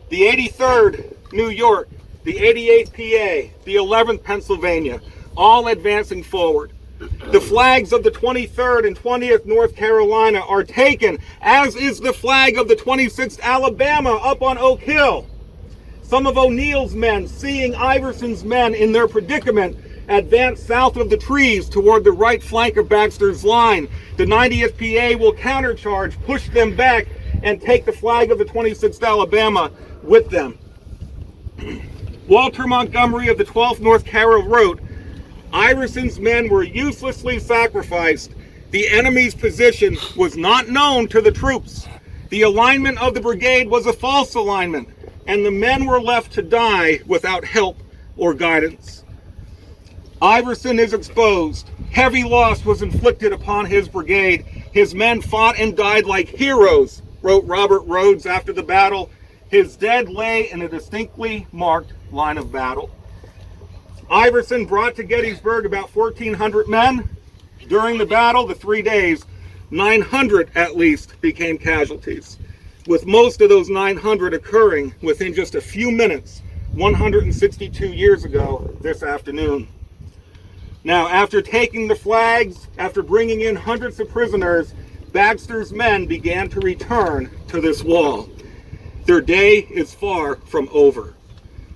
The 83rd New York, the 88th PA, the 11th Pennsylvania, all advancing forward. The flags of the 23rd and 20th North Carolina are taken, as is the flag of the 26th Alabama up on Oak Hill. Some of O'Neill's men, seeing Iverson's men in their predicament, advanced south of the trees toward the right flank of Baxter's line. The 90th PA will countercharge, push them back, and take the flag of the 26th Alabama with them. Walter Montgomery of the 12th North Carolina wrote, "Iverson's men were uselessly sacrificed. The enemy's position was not known to the troops. The alignment of the brigade was a false alignment, and the men were left to die without help or guidance." Iverson is exposed. Heavy loss was inflicted upon his brigade. His men fought and died like heroes, wrote Robert Rhodes after the battle. His dead lay in a distinctly marked line of battle. Iverson brought to Gettysburg about 1,400 men. During the battle, the 3 days, 900 at least became casualties, with most of those 900 occurring within just a few minutes, 162 years ago this afternoon. Now, after taking the flags, after bringing in hundreds of prisoners, Baxter's men began to return to this wall. Their day is far from over.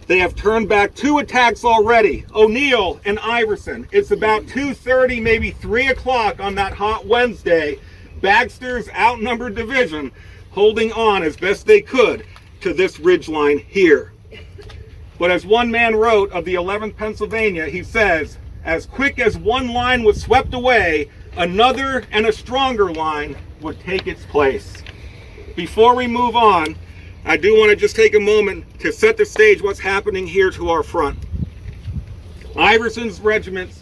They have turned back 2 attacks already, O'Neill and Iverson. It's about 2:30, maybe 3 o'clock on that hot Wednesday. Baxter's outnumbered division holding on as best they could to this ridgeline here. But as one man wrote of the 11th Pennsylvania, he says, "As quick as one line was swept away, another and a stronger line would take its place." Before we move on, I do want to just take a moment to set the stage what's happening here to our front. Iverson's regiments,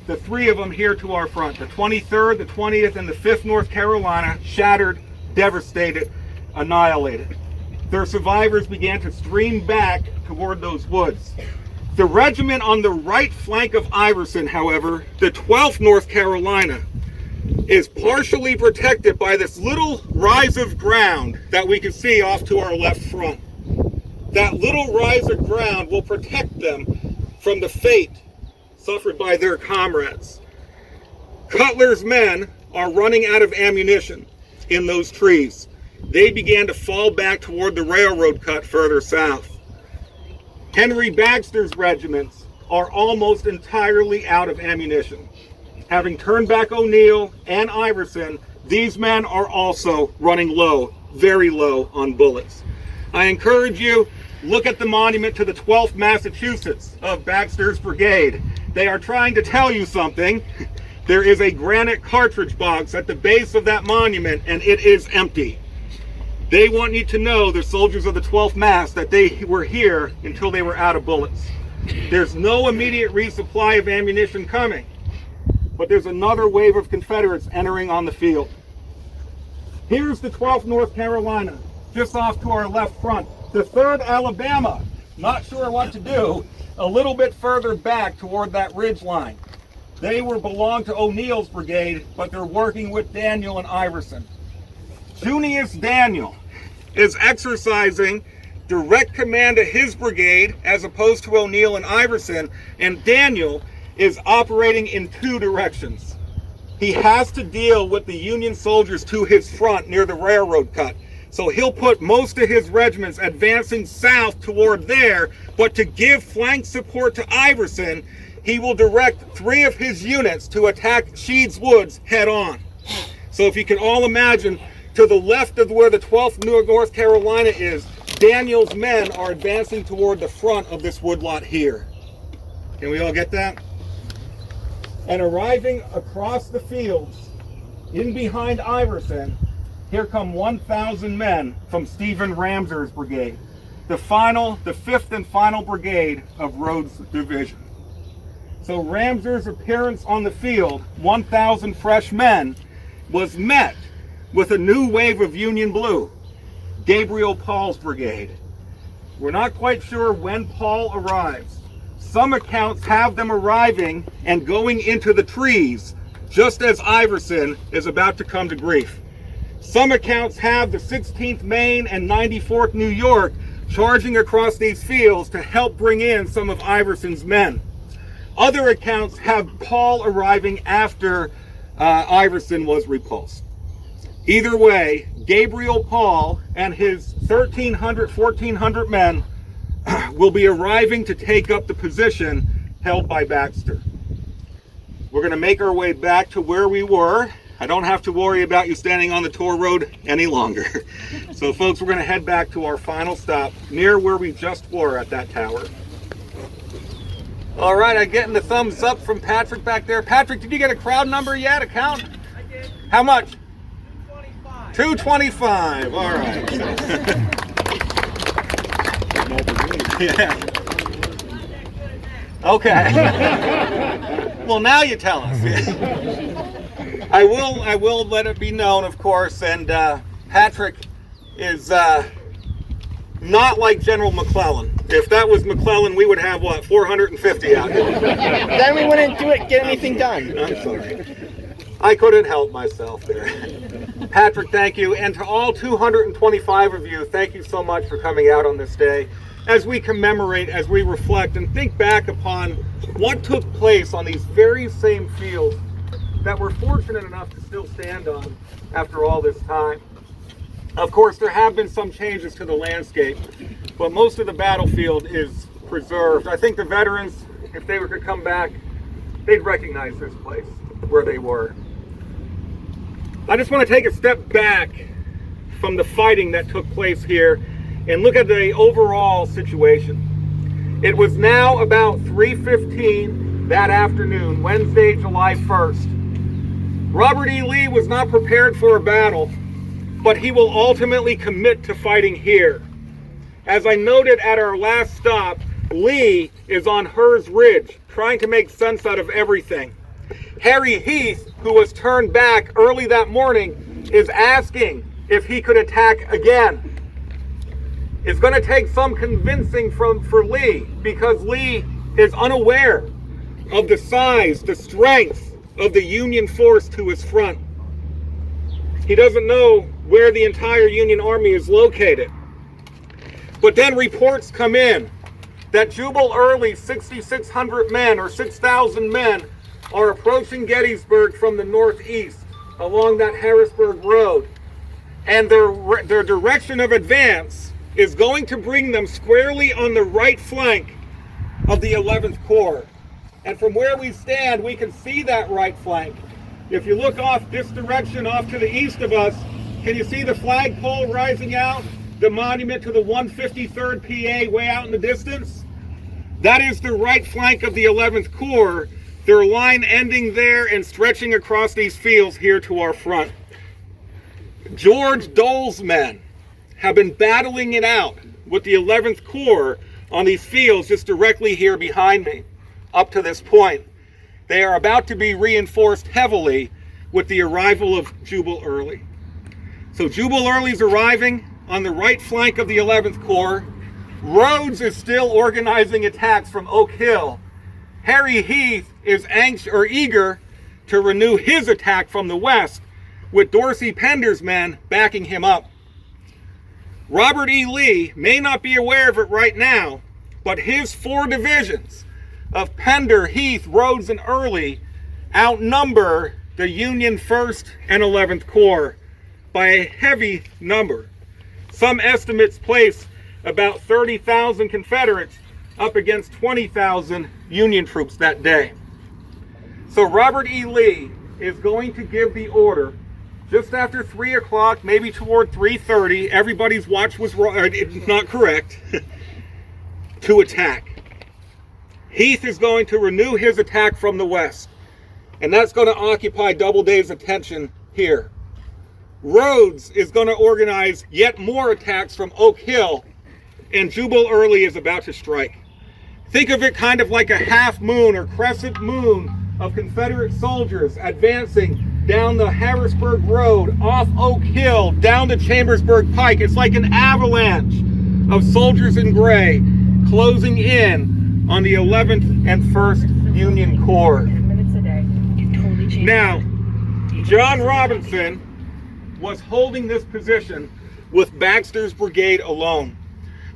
the 3 of them here to our front, the 23rd, the 20th, and the 5th North Carolina, shattered, devastated, annihilated. Their survivors began to stream back toward those woods. The regiment on the right flank of Iverson, however, the 12th North Carolina, is partially protected by this little rise of ground that we can see off to our left front. That little rise of ground will protect them from the fate suffered by their comrades. Cutler's men are running out of ammunition in those trees. They began to fall back toward the railroad cut further south. Henry Baxter's regiments are almost entirely out of ammunition. Having turned back O'Neill and Iverson, these men are also running low, very low on bullets. I encourage you, look at the monument to the 12th Massachusetts of Baxter's brigade. They are trying to tell you something. There is a granite cartridge box at the base of that monument, and it is empty. They want you to know, the soldiers of the 12th Mass, that they were here until they were out of bullets. There's no immediate resupply of ammunition coming, but there's another wave of Confederates entering on the field. Here's the 12th North Carolina, just off to our left front. The 3rd Alabama, not sure what to do, a little bit further back toward that ridge line. They belong to O'Neill's brigade, but they're working with Daniel and Iverson. Junius Daniel is exercising direct command of his brigade as opposed to O'Neill and Iverson, and Daniel is operating in 2 directions. He has to deal with the Union soldiers to his front near the railroad cut. So he'll put most of his regiments advancing south toward there, but to give flank support to Iverson, he will direct 3 of his units to attack Sheed's Woods head on. So if you can all imagine, to the left of where the 12th North Carolina is, Daniel's men are advancing toward the front of this woodlot here. Can we all get that? And arriving across the fields, in behind Iverson, here come 1,000 men from Stephen Ramser's brigade, the 5th and final brigade of Rhodes' division. So Ramser's appearance on the field, 1,000 fresh men, was met with a new wave of Union Blue, Gabriel Paul's brigade. We're not quite sure when Paul arrives. Some accounts have them arriving and going into the trees just as Iverson is about to come to grief. Some accounts have the 16th Maine and 94th New York charging across these fields to help bring in some of Iverson's men. Other accounts have Paul arriving after Iverson was repulsed. Either way, Gabriel Paul and his 1,300, 1,400 men will be arriving to take up the position held by Baxter. We're going to make our way back to where we were. I don't have to worry about you standing on the tour road any longer. So folks, we're going to head back to our final stop near where we just were at that tower. All right, I'm getting the thumbs up from Patrick back there. Patrick, did you get a crowd number yet, a count? I did. How much? 225. 225, all right. Yeah. Okay. Well, now you tell us. I will let it be known, of course, and Patrick is not like General McClellan. If that was McClellan, we would have, what, 450 out here. Then we wouldn't get anything done. I'm sorry. I couldn't help myself there. Patrick, thank you. And to all 225 of you, thank you so much for coming out on this day. As we commemorate, as we reflect and think back upon what took place on these very same fields that we're fortunate enough to still stand on after all this time. Of course, there have been some changes to the landscape, but most of the battlefield is preserved. I think the veterans, if they were to come back, they'd recognize this place where they were. I just want to take a step back from the fighting that took place here and look at the overall situation. It was now about 3:15 that afternoon, Wednesday, July 1st. Robert E. Lee was not prepared for a battle, but he will ultimately commit to fighting here. As I noted at our last stop, Lee is on Hers Ridge, trying to make sense out of everything. Harry Heath, who was turned back early that morning, is asking if he could attack again. It's going to take some convincing for Lee, because Lee is unaware of the size, the strength of the Union force to his front. He doesn't know where the entire Union Army is located. But then reports come in that Jubal Early's 6,600 men or 6,000 men are approaching Gettysburg from the northeast along that Harrisburg Road. And their direction of advance is going to bring them squarely on the right flank of the 11th Corps. And from where we stand, we can see that right flank. If you look off this direction, off to the east of us, can you see the flagpole rising out? The monument to the 153rd PA way out in the distance? That is the right flank of the 11th Corps. Their line ending there and stretching across these fields here to our front. George Dole's men have been battling it out with the 11th Corps on these fields just directly here behind me up to this point. They are about to be reinforced heavily with the arrival of Jubal Early. So Jubal Early's arriving on the right flank of the 11th Corps. Rhodes is still organizing attacks from Oak Hill. Harry Heath is eager to renew his attack from the west, with Dorsey Pender's men backing him up. Robert E. Lee may not be aware of it right now, but his 4 divisions of Pender, Heath, Rhodes, and Early outnumber the Union 1st and 11th Corps by a heavy number. Some estimates place about 30,000 Confederates up against 20,000 Union troops that day. So Robert E. Lee is going to give the order just after 3 o'clock, maybe toward 3:30, everybody's watch was wrong, it's not correct, to attack. Heath is going to renew his attack from the west, and that's going to occupy Doubleday's attention here. Rhodes is going to organize yet more attacks from Oak Hill, and Jubal Early is about to strike. Think of it kind of like a half moon or crescent moon of Confederate soldiers advancing down the Harrisburg Road, off Oak Hill, down the Chambersburg Pike. It's like an avalanche of soldiers in gray closing in on the 11th and 1st Union Corps. Now, John Robinson was holding this position with Baxter's brigade alone.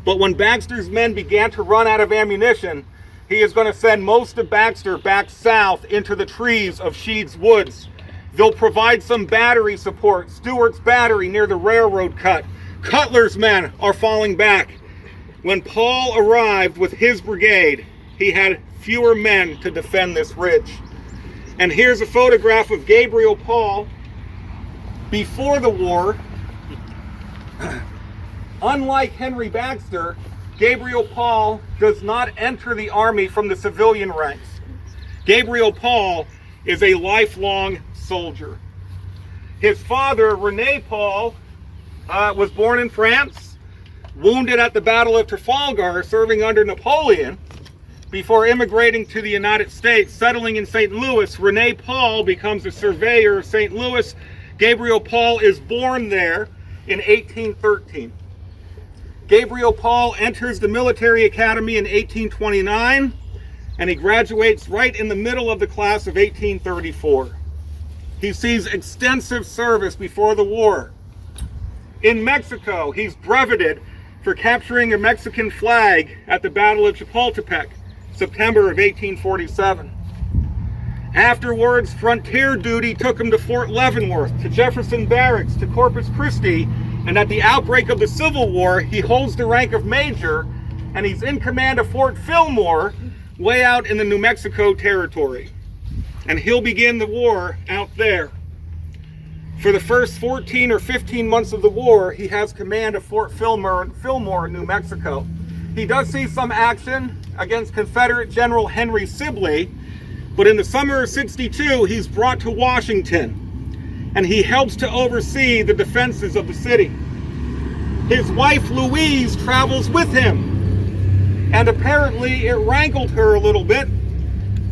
But when Baxter's men began to run out of ammunition, he is going to send most of Baxter back south into the trees of Sheed's Woods. They'll provide some battery support. Stewart's battery near the railroad cut. Cutler's men are falling back. When Paul arrived with his brigade, he had fewer men to defend this ridge. And here's a photograph of Gabriel Paul before the war. Unlike Henry Baxter, Gabriel Paul does not enter the army from the civilian ranks. Gabriel Paul is a lifelong soldier. His father, Rene Paul, was born in France, wounded at the Battle of Trafalgar, serving under Napoleon. Before immigrating to the United States, settling in St. Louis, Rene Paul becomes a surveyor of St. Louis. Gabriel Paul is born there in 1813. Gabriel Paul enters the military academy in 1829, and he graduates right in the middle of the class of 1834. He sees extensive service before the war. In Mexico, he's breveted for capturing a Mexican flag at the Battle of Chapultepec, September of 1847. Afterwards, frontier duty took him to Fort Leavenworth, to Jefferson Barracks, to Corpus Christi, and at the outbreak of the Civil War, he holds the rank of major, and he's in command of Fort Fillmore, way out in the New Mexico territory. And he'll begin the war out there. For the first 14 or 15 months of the war, he has command of Fort Fillmore, New Mexico. He does see some action against Confederate General Henry Sibley, but in the summer of '62, he's brought to Washington, and he helps to oversee the defenses of the city. His wife, Louise, travels with him, and apparently it rankled her a little bit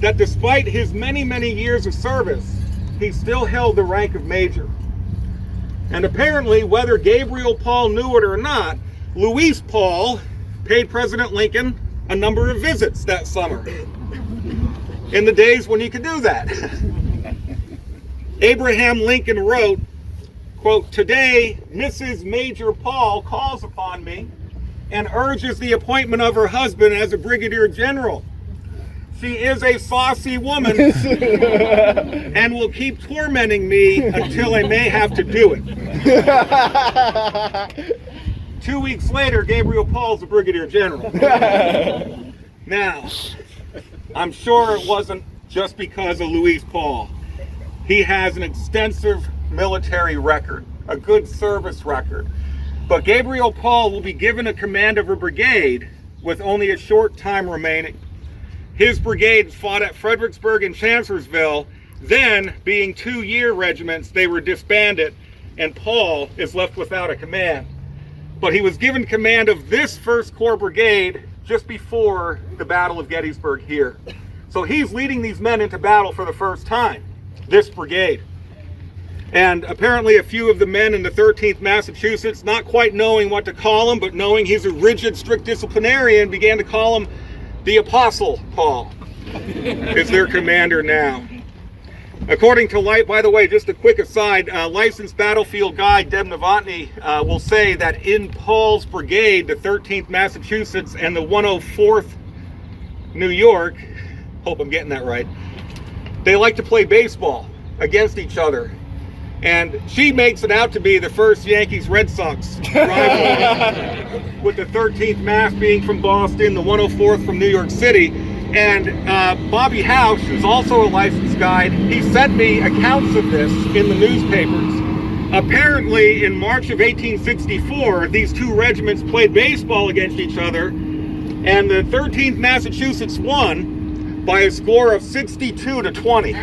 that despite his many, many years of service, he still held the rank of major. And apparently, whether Gabriel Paul knew it or not, Louise Paul paid President Lincoln a number of visits that summer, in the days when he could do that. Abraham Lincoln wrote, quote, "Today, Mrs. Major Paul calls upon me and urges the appointment of her husband as a brigadier general. She is a saucy woman and will keep tormenting me until I may have to do it." 2 weeks later, Gabriel Paul's a brigadier general. Now, I'm sure it wasn't just because of Louis Paul. He has an extensive military record, a good service record. But Gabriel Paul will be given a command of a brigade with only a short time remaining. His brigades fought at Fredericksburg and Chancellorsville. Then, being 2-year regiments, they were disbanded, and Paul is left without a command. But he was given command of this 1st Corps Brigade just before the Battle of Gettysburg here. So he's leading these men into battle for the first time, this brigade. And apparently a few of the men in the 13th Massachusetts, not quite knowing what to call him, but knowing he's a rigid, strict disciplinarian, began to call him the Apostle Paul is their commander now. According to by the way, just a quick aside, licensed battlefield guide Deb Novotny will say that in Paul's brigade, the 13th Massachusetts and the 104th New York, hope I'm getting that right, they like to play baseball against each other. And she makes it out to be the first Yankees-Red Sox rivalry, with the 13th Mass being from Boston, the 104th from New York City. And Bobby House, who's also a licensed guide, he sent me accounts of this in the newspapers. Apparently, in March of 1864, these two regiments played baseball against each other, and the 13th Massachusetts won by a score of 62-20.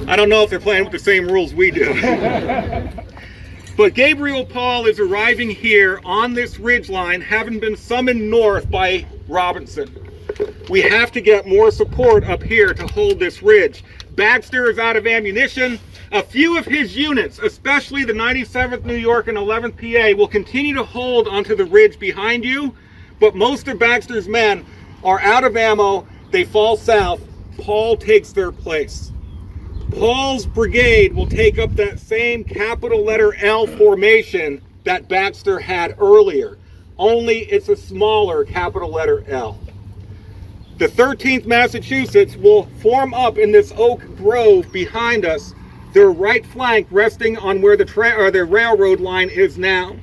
I don't know if they're playing with the same rules we do. But Gabriel Paul is arriving here on this ridgeline, having been summoned north by Robinson. We have to get more support up here to hold this ridge. Baxter is out of ammunition. A few of his units, especially the 97th New York and 11th PA, will continue to hold onto the ridge behind you, but most of Baxter's men are out of ammo. They fall south. Paul takes their place. Paul's brigade will take up that same capital letter L formation that Baxter had earlier, only it's a smaller capital letter L. The 13th Massachusetts will form up in this oak grove behind us, their right flank resting on where the railroad line is now.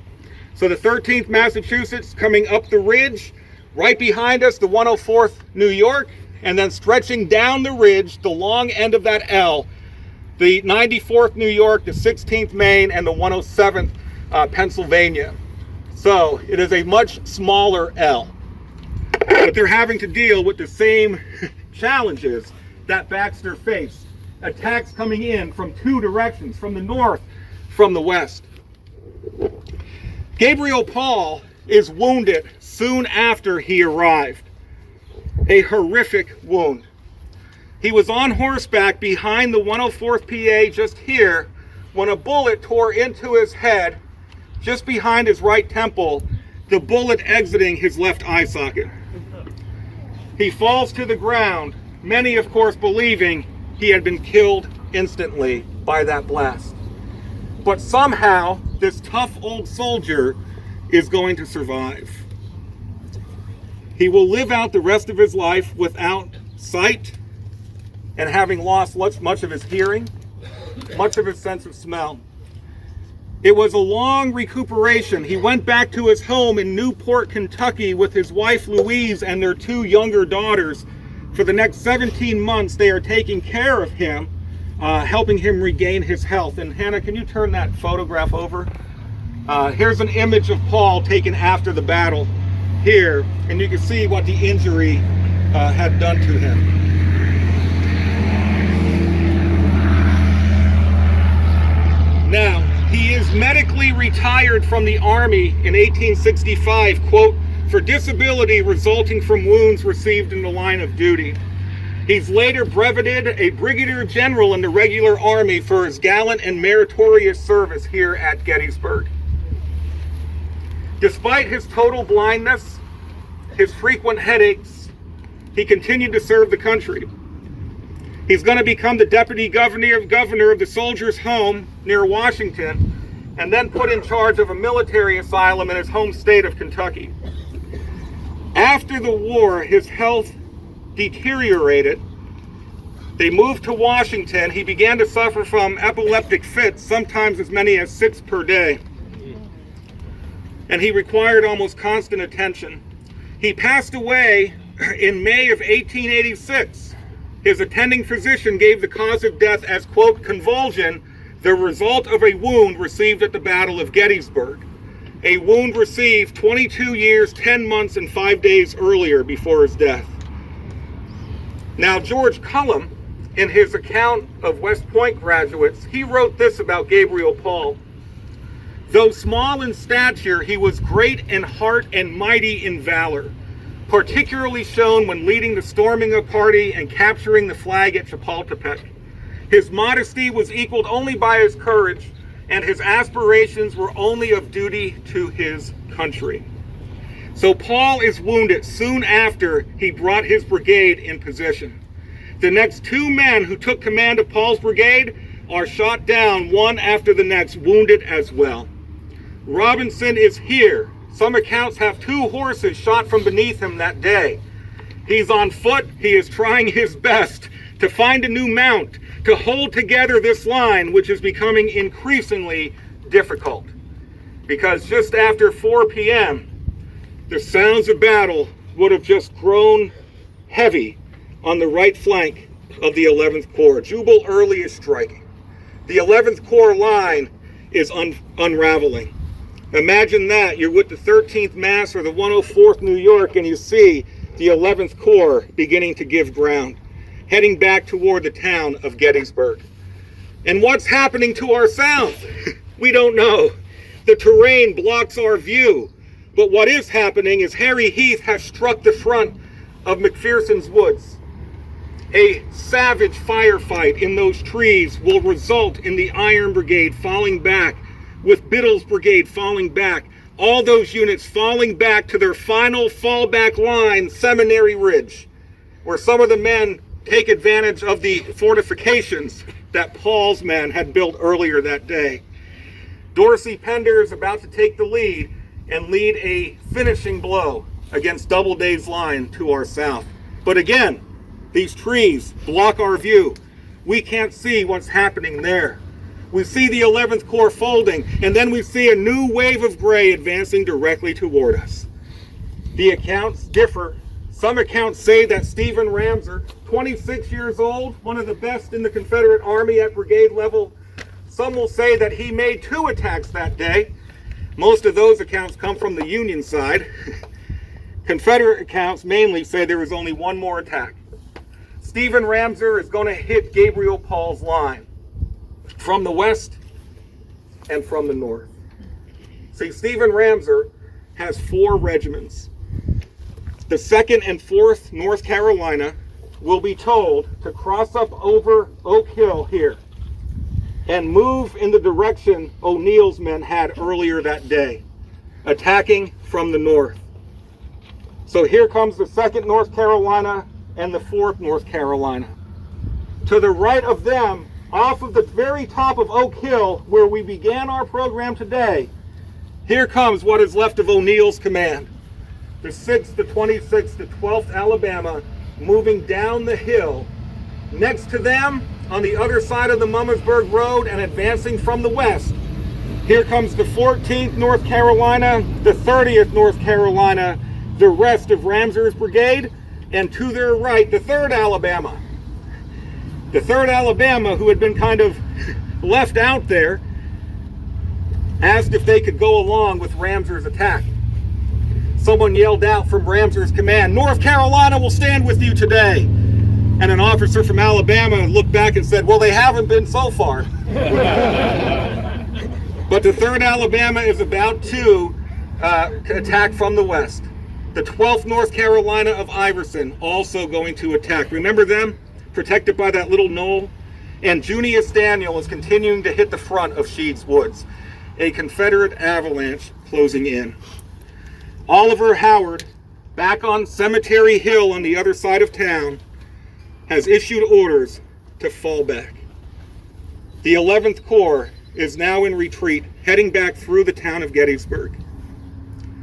So the 13th Massachusetts coming up the ridge, right behind us the 104th New York, and then stretching down the ridge, the long end of that L, the 94th New York, the 16th Maine, and the 107th Pennsylvania. So it is a much smaller L. But they're having to deal with the same challenges that Baxter faced. Attacks coming in from two directions, from the north, from the west. Gabriel Paul is wounded soon after he arrived. A horrific wound. He was on horseback behind the 104th PA just here when a bullet tore into his head just behind his right temple, the bullet exiting his left eye socket. He falls to the ground, many of course believing he had been killed instantly by that blast. But somehow this tough old soldier is going to survive. He will live out the rest of his life without sight and having lost much of his hearing, much of his sense of smell. It was a long recuperation. He went back to his home in Newport, Kentucky with his wife Louise and their two younger daughters. For the next 17 months, they are taking care of him, helping him regain his health. And Hannah, can you turn that photograph over? Here's an image of Paul taken after the battle here, and you can see what the injury had done to him. Now, he is medically retired from the Army in 1865, quote, for disability resulting from wounds received in the line of duty. He's later breveted a brigadier general in the regular Army for his gallant and meritorious service here at Gettysburg. Despite his total blindness, his frequent headaches, he continued to serve the country. He's going to become the deputy governor of the Soldiers' Home near Washington, and then put in charge of a military asylum in his home state of Kentucky. After the war, his health deteriorated. They moved to Washington. He began to suffer from epileptic fits, sometimes as many as 6 per day. And he required almost constant attention. He passed away in May of 1886. His attending physician gave the cause of death as, quote, convulsion, the result of a wound received at the Battle of Gettysburg. A wound received 22 years, 10 months, and 5 days earlier before his death. Now, George Cullum, in his account of West Point graduates, he wrote this about Gabriel Paul. Though small in stature, he was great in heart and mighty in valor, particularly shown when leading the storming of party and capturing the flag at Chapultepec. His modesty was equaled only by his courage, and his aspirations were only of duty to his country. So Paul is wounded soon after he brought his brigade in position. The next 2 men who took command of Paul's brigade are shot down one after the next, wounded as well. Robinson is here. Some accounts have 2 horses shot from beneath him that day. He's on foot. He is trying his best to find a new mount, to hold together this line, which is becoming increasingly difficult. Because just after 4 p.m., the sounds of battle would have just grown heavy on the right flank of the 11th Corps. Jubal Early is striking. The 11th Corps line is unraveling. Imagine that. You're with the 13th Mass or the 104th New York, and you see the 11th Corps beginning to give ground, heading back toward the town of Gettysburg. And what's happening to our south? We don't know. The terrain blocks our view. But what is happening is Harry Heath has struck the front of McPherson's woods. A savage firefight in those trees will result in the Iron Brigade falling back, with Biddle's brigade falling back, all those units falling back to their final fallback line, Seminary Ridge, where some of the men take advantage of the fortifications that Paul's men had built earlier that day. Dorsey Pender is about to take the lead and lead a finishing blow against Doubleday's line to our south. But again, these trees block our view. We can't see what's happening there. We see the 11th Corps folding, and then we see a new wave of gray advancing directly toward us. The accounts differ. Some accounts say that Stephen Ramseur, 26 years old, one of the best in the Confederate Army at brigade level. Some will say that he made 2 attacks that day. Most of those accounts come from the Union side. Confederate accounts mainly say there was only 1 more attack. Stephen Ramseur is going to hit Gabriel Paul's line from the west and from the north. See, Stephen Ramseur has 4 regiments. The 2nd and 4th North Carolina will be told to cross up over Oak Hill here and move in the direction O'Neill's men had earlier that day, attacking from the north. So here comes the 2nd North Carolina and the 4th North Carolina. To the right of them, off of the very top of Oak Hill, where we began our program today, here comes what is left of O'Neill's command. The 6th, the 26th, the 12th Alabama, moving down the hill. Next to them, on the other side of the Mummersburg Road and advancing from the west, here comes the 14th North Carolina, the 30th North Carolina, the rest of Ramseur's brigade, and to their right, the 3rd Alabama. The 3rd Alabama, who had been kind of left out there, asked if they could go along with Ramseur's attack. Someone yelled out from Ramseur's command, "North Carolina will stand with you today." And an officer from Alabama looked back and said, "Well, they haven't been so far." But the 3rd Alabama is about to attack from the west. The 12th North Carolina of Iverson also going to attack. Remember them? Protected by that little knoll? And Junius Daniel is continuing to hit the front of Sheed's Woods. A Confederate avalanche closing in. Oliver Howard, back on Cemetery Hill on the other side of town, has issued orders to fall back. The 11th Corps is now in retreat, heading back through the town of Gettysburg.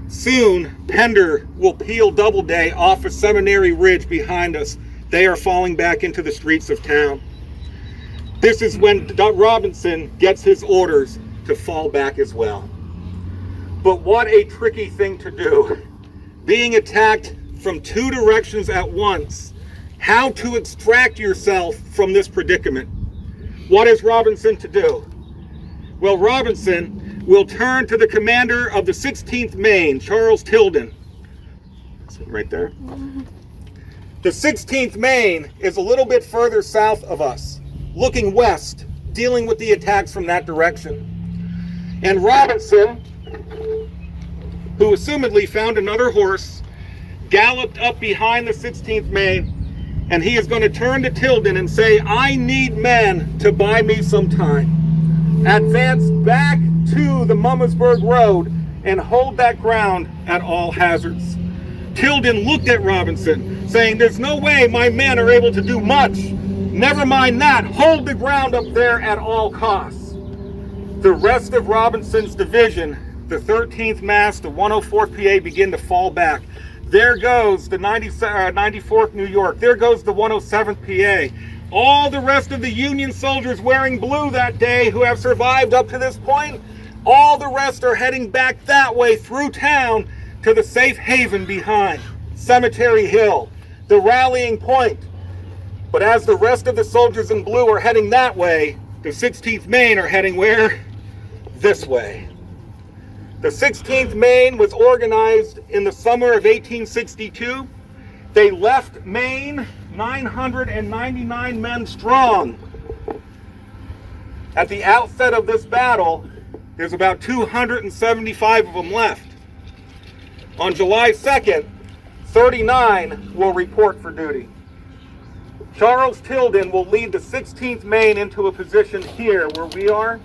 Soon, Pender will peel Doubleday off of Seminary Ridge behind us. They are falling back into the streets of town. This is when Robinson gets his orders to fall back as well. But what a tricky thing to do. Being attacked from two directions at once. How to extract yourself from this predicament. What is Robinson to do? Well, Robinson will turn to the commander of the 16th Maine, Charles Tilden. Right there. The 16th Maine is a little bit further south of us, looking west, dealing with the attacks from that direction. And Robinson, who assumedly found another horse, galloped up behind the 16th Maine, and he is going to turn to Tilden and say, I need men to buy me some time. Advance back to the Mummersburg Road and hold that ground at all hazards. Tilden looked at Robinson, saying, there's no way my men are able to do much. Never mind that, hold the ground up there at all costs. The rest of Robinson's division, the 13th Mass, the 104th PA, begin to fall back. There goes the 94th New York. There goes the 107th PA. All the rest of the Union soldiers wearing blue that day who have survived up to this point, all the rest are heading back that way through town to the safe haven behind, Cemetery Hill, the rallying point. But as the rest of the soldiers in blue are heading that way, the 16th Maine are heading where? This way. The 16th Maine was organized in the summer of 1862. They left Maine 999 men strong. At the outset of this battle, there's about 275 of them left. On July 2nd, 39 will report for duty. Charles Tilden will lead the 16th Maine into a position here where we are,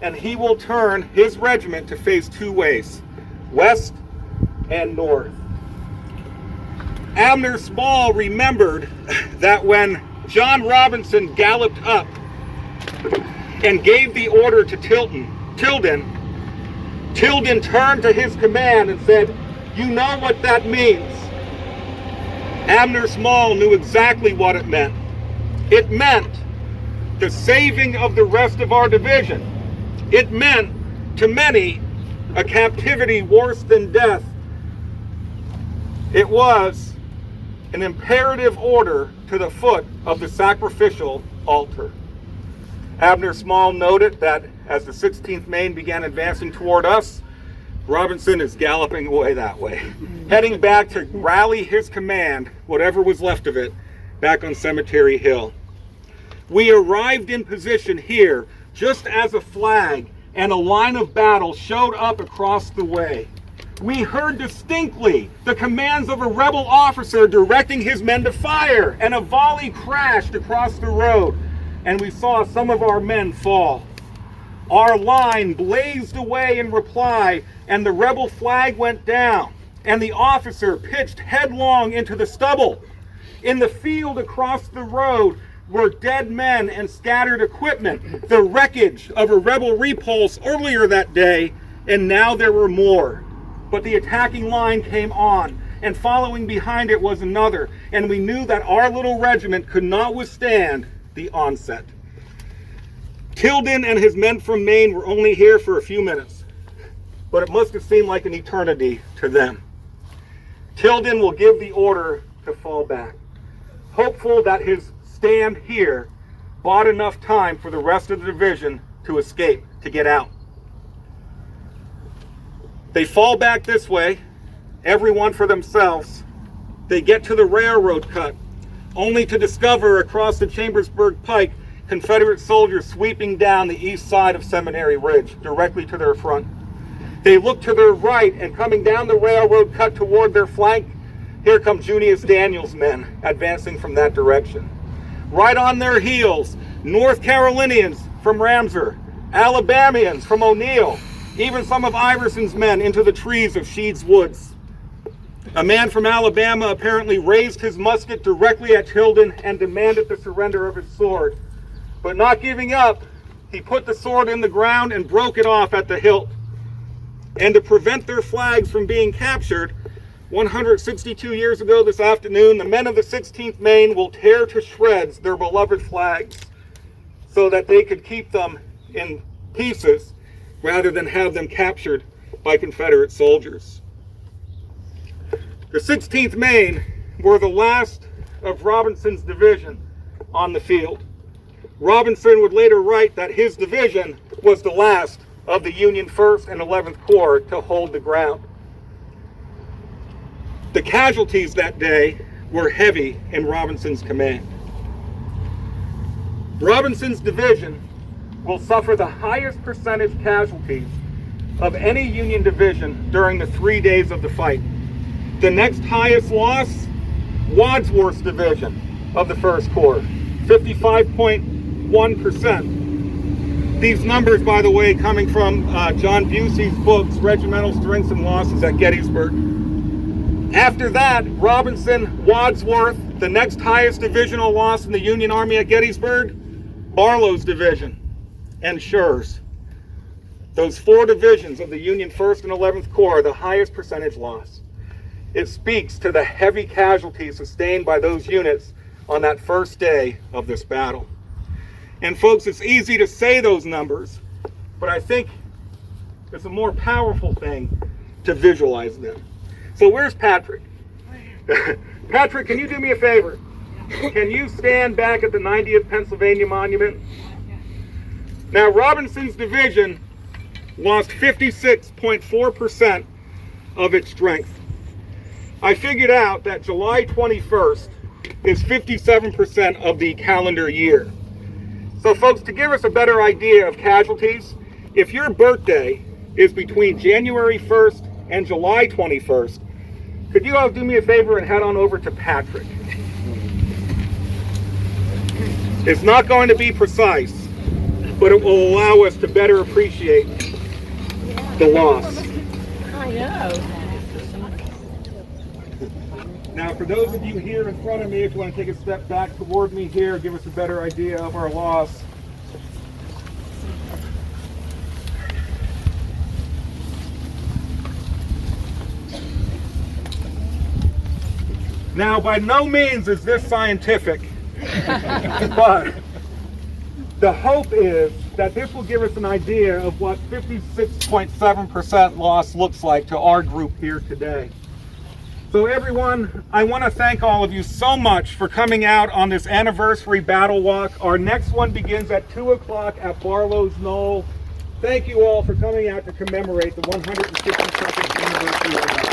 and he will turn his regiment to face two ways, west and north. Abner Small remembered that when John Robinson galloped up and gave the order to Tilden turned to his command and said, you know what that means. Abner Small knew exactly what it meant. It meant the saving of the rest of our division. It meant, to many, a captivity worse than death. It was an imperative order to the foot of the sacrificial altar. Abner Small noted that as the 16th Maine began advancing toward us, Robinson is galloping away that way, heading back to rally his command, whatever was left of it, back on Cemetery Hill. We arrived in position here just as a flag and a line of battle showed up across the way. We heard distinctly the commands of a rebel officer directing his men to fire, and a volley crashed across the road, and we saw some of our men fall. Our line blazed away in reply, and the rebel flag went down, and the officer pitched headlong into the stubble. In the field across the road were dead men and scattered equipment, the wreckage of a rebel repulse earlier that day, and now there were more. But the attacking line came on, and following behind it was another, and we knew that our little regiment could not withstand the onset. Tilden and his men from Maine were only here for a few minutes, but it must have seemed like an eternity to them. Tilden will give the order to fall back, hopeful that his stand here bought enough time for the rest of the division to escape, to get out. They fall back this way, everyone for themselves. They get to the railroad cut, only to discover across the Chambersburg Pike Confederate soldiers sweeping down the east side of Seminary Ridge, directly to their front. They look to their right, and coming down the railroad cut toward their flank, here come Junius Daniel's men, advancing from that direction. Right on their heels, North Carolinians from Ramseur, Alabamians from O'Neill, even some of Iverson's men into the trees of Sheed's Woods. A man from Alabama apparently raised his musket directly at Tilden and demanded the surrender of his sword. But not giving up, he put the sword in the ground and broke it off at the hilt. And to prevent their flags from being captured, 162 years ago this afternoon, the men of the 16th Maine will tear to shreds their beloved flags so that they could keep them in pieces rather than have them captured by Confederate soldiers. The 16th Maine were the last of Robinson's division on the field. Robinson would later write that his division was the last of the Union 1st and 11th Corps to hold the ground. The casualties that day were heavy in Robinson's command. Robinson's division will suffer the highest percentage casualties of any Union division during the 3 days of the fight. The next highest loss, Wadsworth's division of the 1st Corps, 55.1%. These numbers, by the way, coming from John Busey's books, Regimental Strengths and Losses at Gettysburg. After that, Robinson, Wadsworth, the next highest divisional loss in the Union Army at Gettysburg, Barlow's division, and Schur's. Those 4 divisions of the Union 1st and 11th Corps, the highest percentage loss. It speaks to the heavy casualties sustained by those units on that first day of this battle. And folks, it's easy to say those numbers, but I think it's a more powerful thing to visualize them. So where's Patrick? Patrick, can you do me a favor? Can you stand back at the 90th Pennsylvania Monument? Now, Robinson's division lost 56.4% of its strength. I figured out that July 21st is 57% of the calendar year. So folks, to give us a better idea of casualties, if your birthday is between January 1st and July 21st, could you all do me a favor and head on over to Patrick? It's not going to be precise, but it will allow us to better appreciate the loss. I know. Now, for those of you here in front of me, if you want to take a step back toward me here, give us a better idea of our loss. Now, by no means is this scientific, but the hope is that this will give us an idea of what 56.7% loss looks like to our group here today. So everyone, I want to thank all of you so much for coming out on this anniversary battle walk. Our next one begins at 2 o'clock at Barlow's Knoll. Thank you all for coming out to commemorate the 152nd anniversary of the battle.